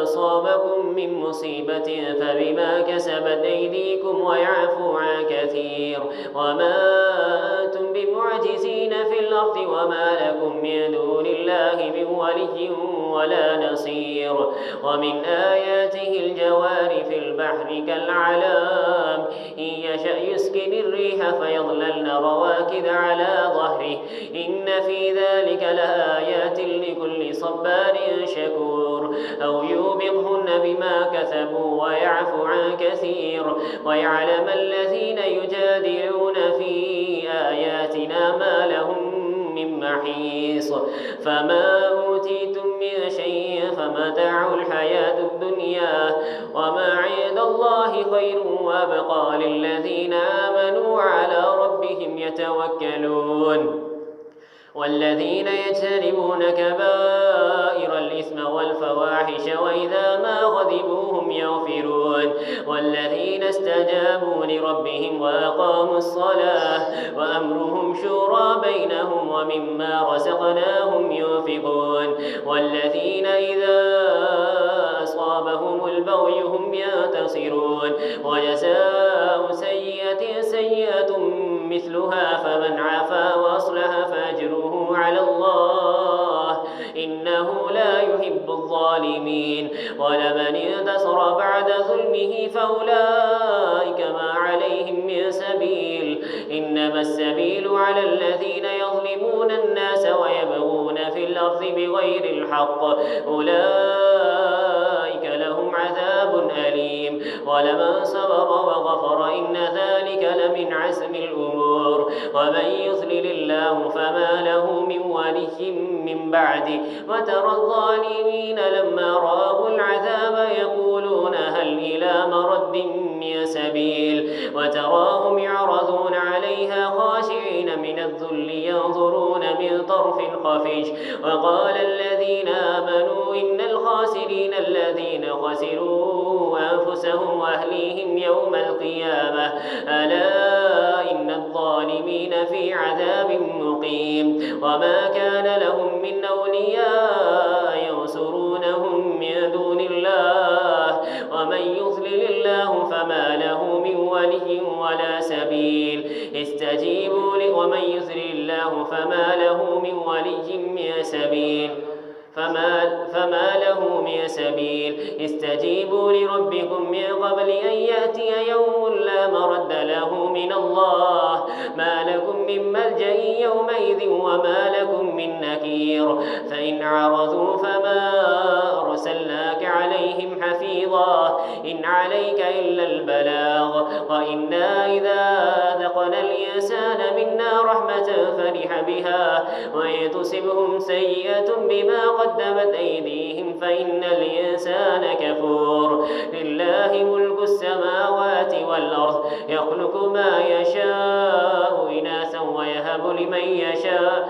أصابكم من مصيبة فبما كسبت أيديكم ويعفو عن كثير وما أنتم بمعجزين في الأرض وما لكم من دون الله من ولي ولا نصير. ومن آياته الجوار في البحر كالأعلام إن يشأ يسكن الريح فيظللن رواكد على ظهره إن في ذلك لآيات لكل صبار شكور أو يوبقهن بما كسبوا ويعفو عن كثير ويعلم الذين يجادلون في آياتنا ما لهم من محيص. فما أوتيتم من شيء فمتاع الحياة الدنيا وما عند الله خير وأبقى للذين آمنوا وعلى ربهم يتوكلون. والذين يجتنبون كبائر الإثم والفواحش وإذا ما غضبوا هم يغفرون. والذين استجابوا لربهم وأقاموا الصلاة وأمرهم شورى بينهم ومما رزقناهم ينفقون. والذين إذا أصابهم البغي هم ينتصرون. وجزاء سيئة سيئة مثلها فمن عفا وأصلح فأجره على الله إنه لا يحب الظالمين. ولمن انتصر بعد ظلمه فأولئك ما عليهم من سبيل إنما السبيل على الذين يظلمون الناس ويبغون في الأرض بغير الحق أولئك لهم عذاب أليم. ولمن صبر وغفر إن ذلك لمن عزم الأمور. ومن يضلل الله فما له من ولي ولي من بعده وترى الظالمين لما رأوا العذاب يقولون هل إلى مرد من سبيل وتراهم يعرضون عليها خاشعين من الذل ينظرون من طرف خفيج وقال الذين آمنوا إن الخاسرين الذين خسروا أنفسهم وأهليهم يوم القيامة ألا إن الظالمين في عذاب مقيم وما كان لهم من أولياء ينصرونهم من دون الله ومن يضلل الله فما له من ولي ولا سبيل ومن يضلل الله فما له من ولي من سبيل فما له من سبيل استجيبوا لربكم من قبل أن يأتي يوم لا مرد له من الله ما لكم من ملجأ يومئذ وما لكم من نكير فإن عرضوا فما أرسلناك عليهم حفيظا إن عليك إلا البلاغ وإنا إذا أذقنا الإنسان منا رحمة فرح بها وإن تصبهم سيئة بما قدمت أيديهم فإن الإنسان كفور لله ملك السماوات والأرض يخلق ما يشاء إناثا ويهب لمن يشاء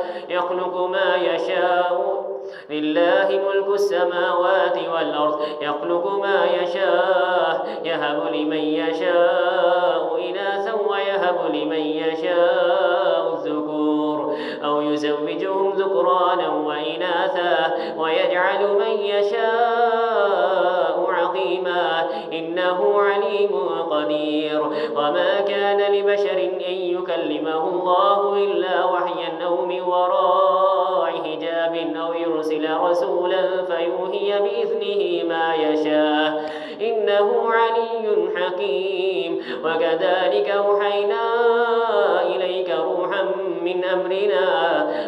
لله ملك السماوات والأرض يخلق ما يشاء يهب لمن يشاء إناثا ويهب لمن يشاء الذكور أو يزوجهم ذكرانا وإناثا ويجعل من يشاء عقيما إنه عليم قدير وما كان لبشر أن يكلمه الله إلا وحيا أو من وراء حجاب أو يرسل رسولا فيوحي بإذنه ما يشاء إنه علي حكيم وكذلك أوحينا إليك روحا من أمرنا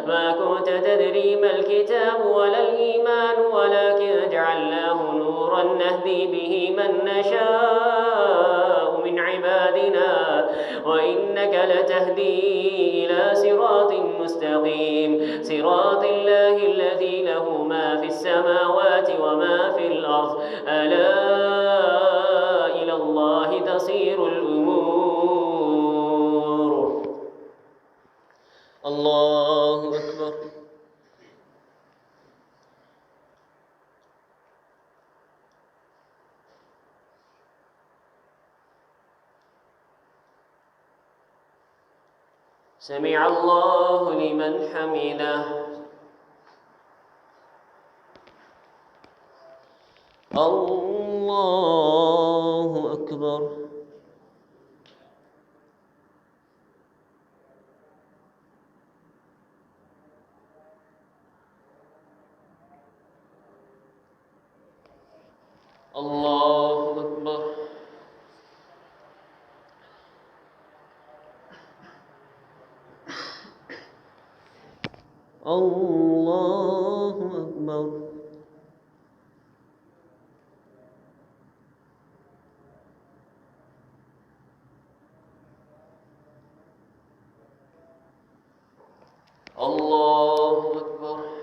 ما كنت تدري ما الكتاب ولا الإيمان ولكن جعلناه نورا نهدي به من نشاء من عبادنا وإنك لتهدي إلى صراط مستقيم صراط الله الذي له ما في السماوات وما في الأرض ألا إلى الله تصير الأمور الله أكبر سمع الله لمن حمده الله أكبر الله أكبر الله أكبر الله أكبر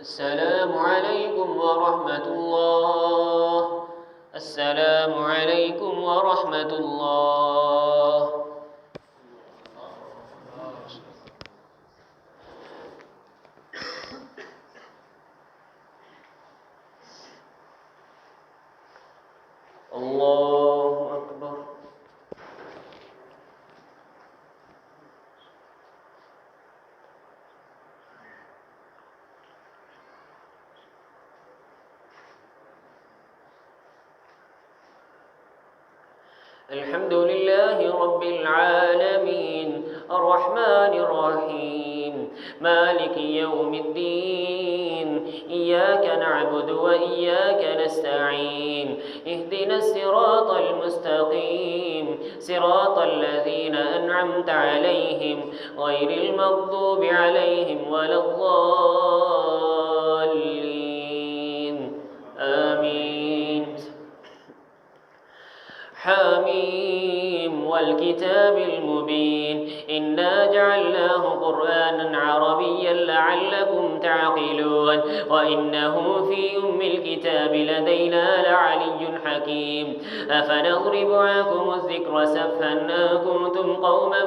السلام عليكم ورحمة الله السلام عليكم ورحمة الله الله أكبر. الحمد لله رب العالمين الرحمن الرحيم مالك يوم الدين إياك نعبد وإياك نستعين اهدنا الصراط المستقيم صراط الذين أنعمت عليهم غير المغضوب عليهم ولا الضالين آمين. حميم والكتاب المبين إنا جعلناه قرآنا عربيا لعلكم تعقلون وإنه في أم الكتاب لدينا لعلي حكيم أفنضرب عنكم الذكر سفها أن كنتم قوما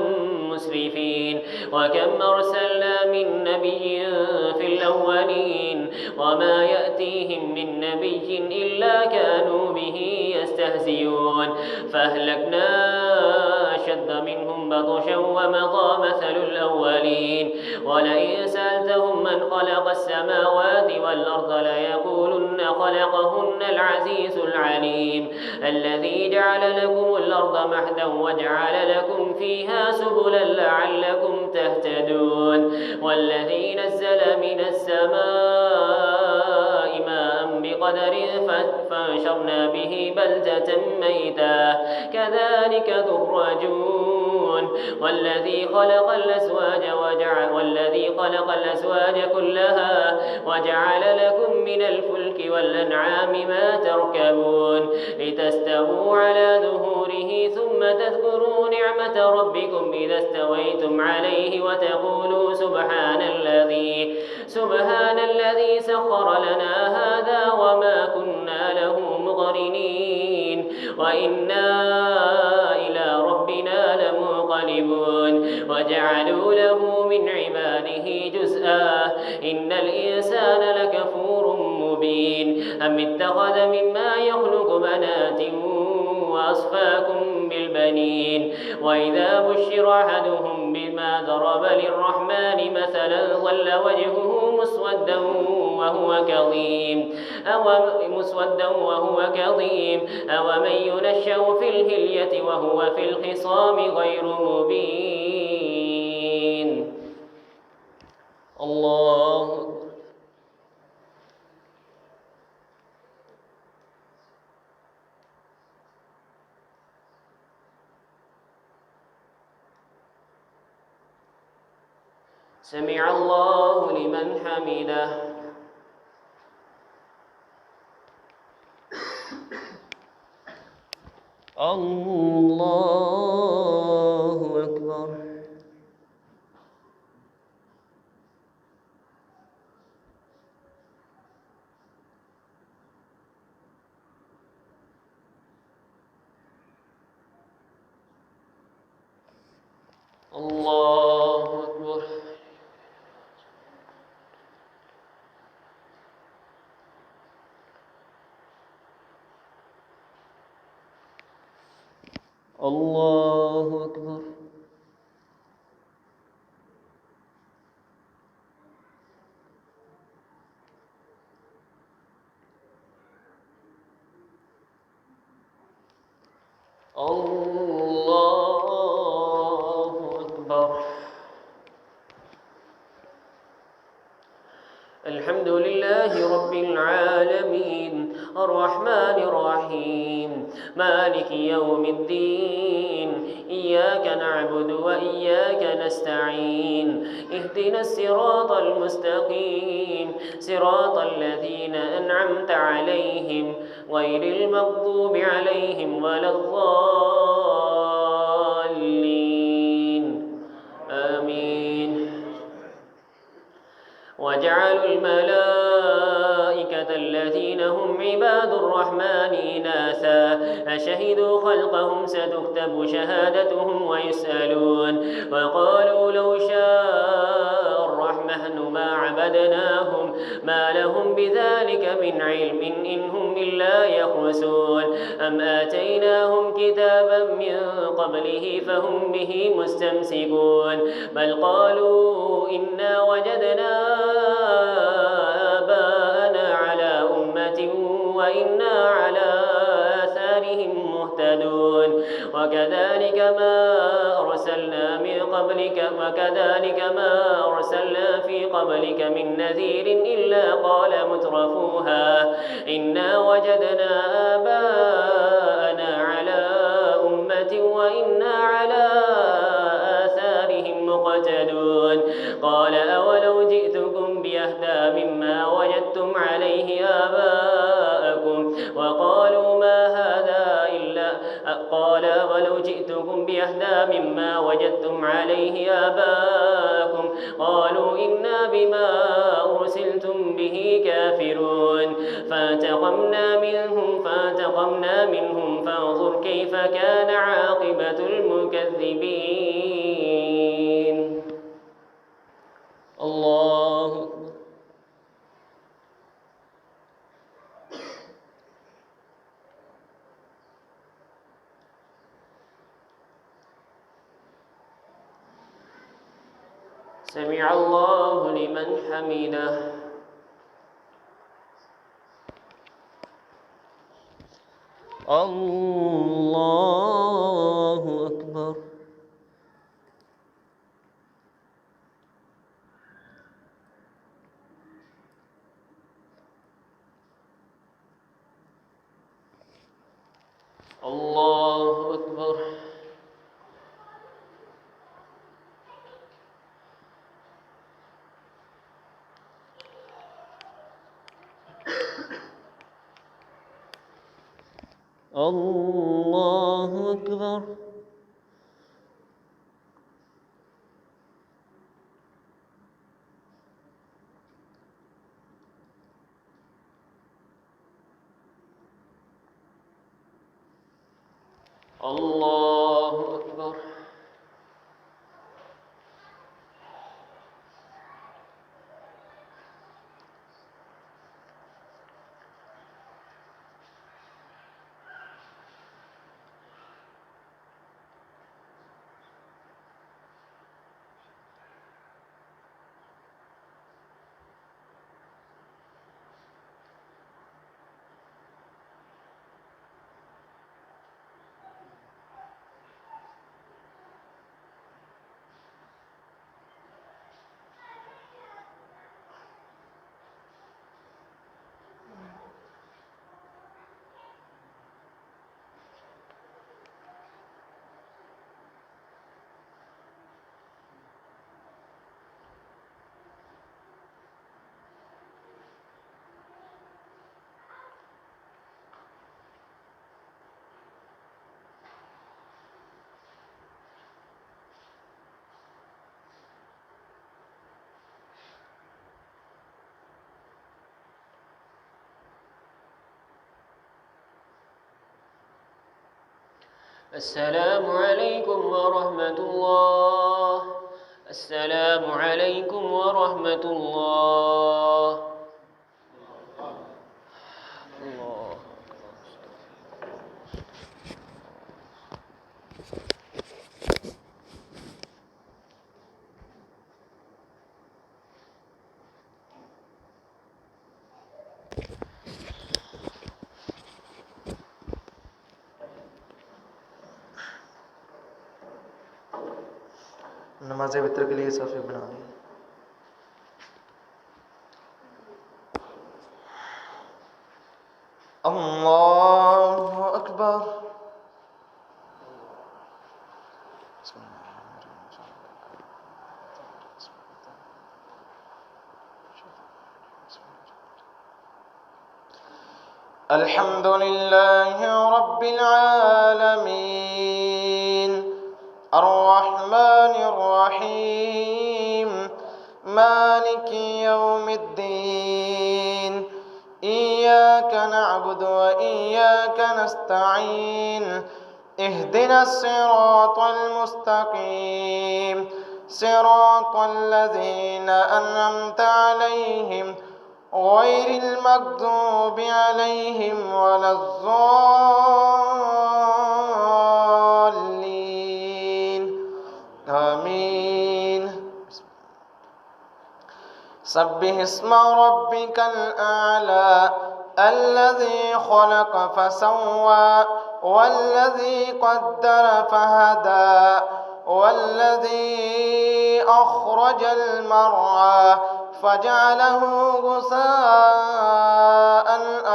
مسرفين وكم أرسلنا من نبي في الأولين وما يأتيهم من نبي إلا كانوا به يستهزئون فأهلكنا أشد منهم بطشا ومضى مثل الأولين ولئن سألتهم من خلق السماوات والأرض ليقولن خلقهن العزيز العليم الذي جعل لكم الأرض مهدا وجعل لكم فيها سبلا لعلكم تهتدون والذي نزل من السماء ماء بقدر فانشرنا به بلدة ميتا كذلك تخرجون والذي خلق الأزواج كلها وجعل لكم من الفلك والأنعام ما تركبون لتستووا على ظهوره ثم تذكروا نعمة ربكم إذا استويتم عليه وتقولوا سبحان الذي سخر لنا هذا وما كنا له مقرنين وإنا إلى ربنا لمنقلبون وجعلوا له من عباده جزءا إن الإنسان لكفور مبين أم اتخذ مما يخلق بنات وأصفاكم بالبنين وإذا بشر أحدهم بما ضرب للرحمن مثلا ظل وجهه مسودا وهو كظيم أومن ينشأ في الهلية وهو في الخصام غير مبين. الله سمع الله لمن حمده. الله أكبر. الله أكبر. الله أكبر. الله أكبر. الحمد لله رب العالمين الرحمن الرحيم مالك يوم الدين إياك نعبد وإياك نستعين اهدنا الصراط المستقيم صراط الذين أنعمت عليهم غير المغضوب عليهم ولا الضالين آمين. وجعلوا الملائكة الذين هم عباد الرحمن إناثا أشهدوا خلقهم ستكتب شهادتهم ويسألون وقالوا لو شاء الرحمن نحن ما عبدناهم ما لهم بذلك من علم إن هم إلا يخرسون أم آتيناهم كتابا من قبله فهم به مستمسكون بل قالوا إنا وجدنا آباءنا على أمة وإنا على آثارهم مهتدون وكذلك ما أرسلنا في قبلك من نذير إلا قال مترفوها إنا وجدنا آباءنا على أمة وإنا على آثارهم مقتدون قال أولو جئتكم بأهدى مما وجدتم عليه آباءكم وقالوا ما هذا إلا قال ولو جئتكم بأهدى مما وجدتم عليه آباءكم قالوا إنا بما أرسلتم به كافرون فانتقمنا منهم فانظر كيف كان عاقبة المكذبين. الله أكبر. سمع الله لمن حمده. الله أكبر. الله أكبر. الله أكبر. الله أكبر. السلام عليكم ورحمة الله. السلام عليكم ورحمة الله. الله. नमाज वितर के लिए साफी बना ली। अल्लाहु अकबर। अल्हम्दुलिल्लाहि रब्बिल आलमीन अर्रहमानिर रहीम मालिकि यौमिद्दीन इय्याका नअबुदु व इय्याका नस्तईन इहदिनस सिरातल मुस्तकीम صراط الذين أنعمت عليهم غير المغضوب عليهم ولا الضالين آمين. سبح اسم ربك الأعلى الذي خلق فسوى والذي قدر فهدى والذي أخرج المرعى فجعله غثاء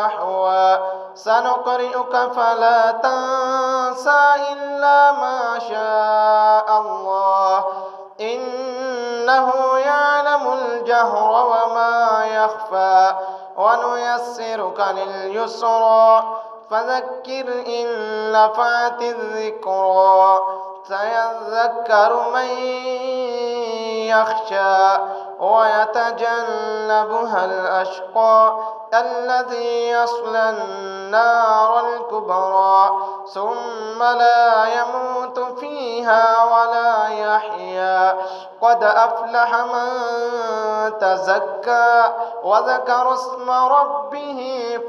أحوى سنقرئك فلا تنسى إلا ما شاء الله إنه يعلم الجهر وما يخفى ونيسرك لليسرى فذكر إن نفعت الذكرى سيذكر من يخشى ويتجنبها الأشقى الذي يصلى النار الكبرى ثم لا يموت فيها ولا يحيا قد أفلح من تزكى وذكر اسم ربه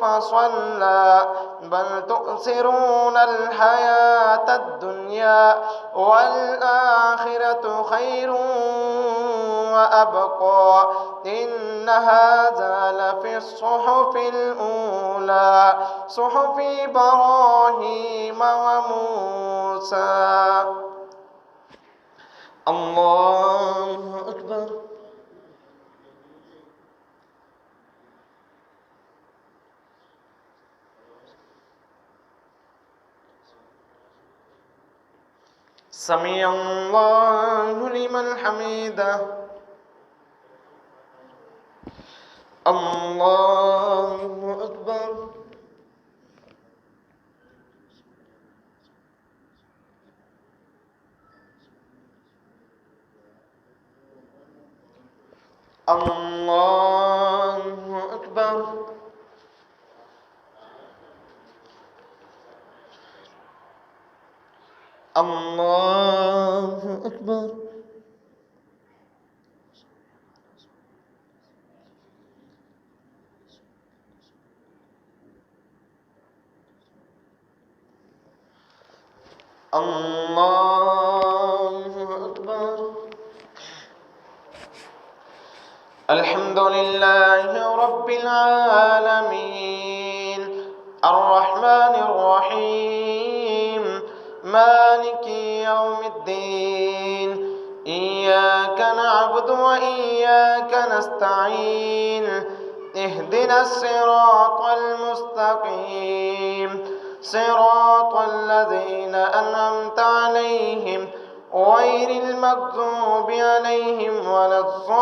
فصلى بل تؤثرون الحياة الدنيا والآخرة خير وأبقى إن هذا لفي الصحف الأولى صحف إبراهيم وموسى. الله أكبر. سمع الله لمن حمده. الله أكبر. الله أكبر. الله أكبر. الله أكبر. الحمد لله رب العالمين الرحمن الرحيم مالك يوم الدين إياك نعبد وإياك نستعين اهدنا الصراط المستقيم صراط الذين أنعمت عليهم غير المغضوب عليهم ولا الضالين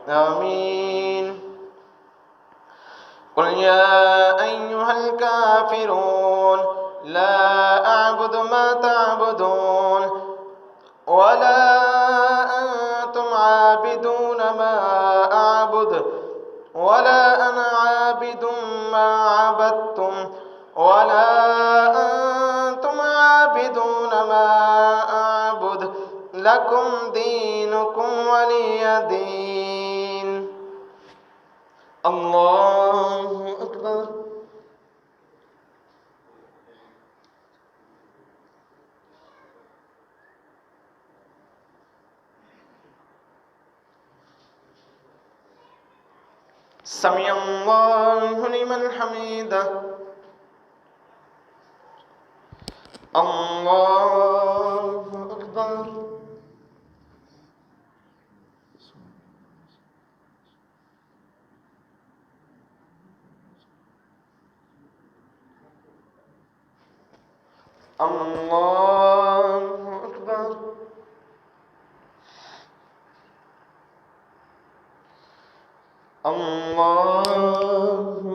آمين. قل يا أيها الكافرون لا أعبد ما تعبدون ولا أنتم عابدون ما أعبد ولا أنا عابد ما عبدتم ولا أنتم عابدون ما أعبد لكم دينكم ولي دين. الله أكبر. سمع الله لمن حمده. الله أكبر. الله أكبر. الله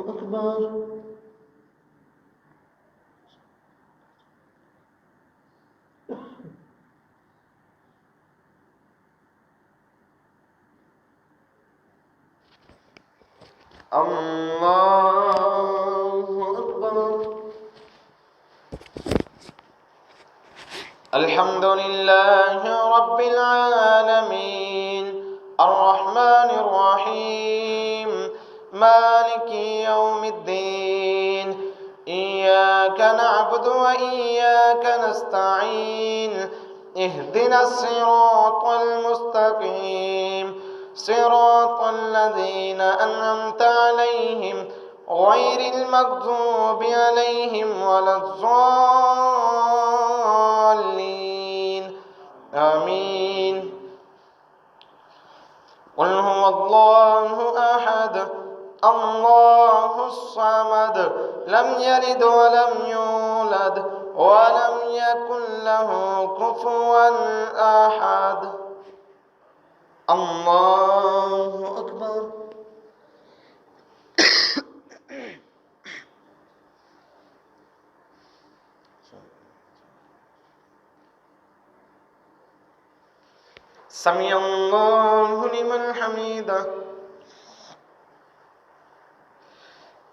أكبر. الله أكبر. الحمد لله رب العالمين الرحمن الرحيم مالك يوم الدين إياك نعبد وإياك نستعين اهدنا الصراط المستقيم صراط الذين أنعمت عليهم غير المغضوب عليهم ولا الضالين آمين قل هو الله أحد الله الصمد لم يلد ولم يولد ولم يكن له كفوا أحد الله أكبر سمع الله لمن حمده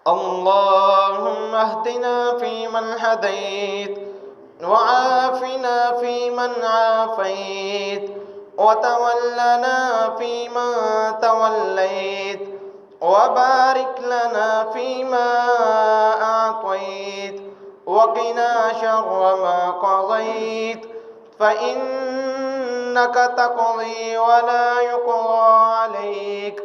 اللهم اهدنا فيمن هديت وعافنا فيمن عافيت وتولنا فيمن توليت وبارك لنا فيما أعطيت وقنا شر ما قضيت فإنك تقضي ولا يقضى عليك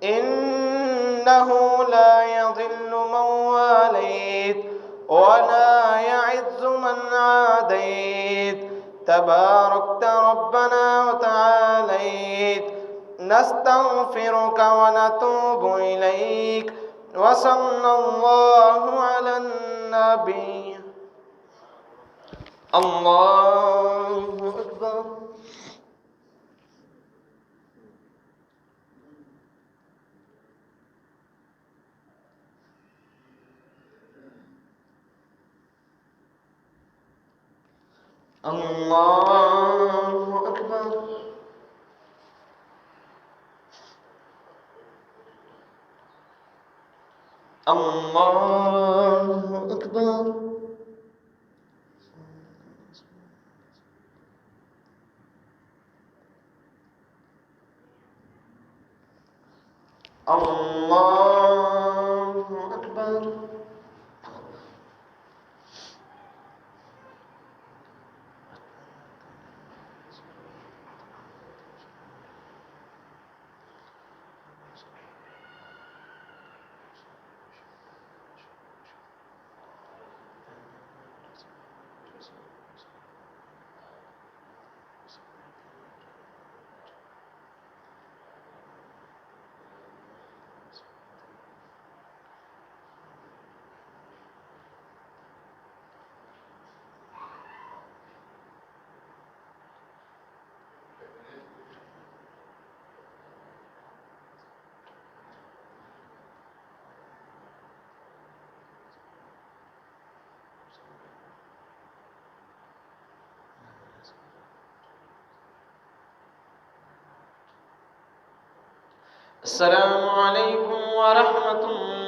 إنه لا يضل من واليت ولا يعز من عاديت تباركت ربنا وتعاليت نستغفرك ونتوب إليك وصلى الله على النبي الله أكبر الله أكبر الله أكبر الله أكبر السلام عليكم ورحمة الله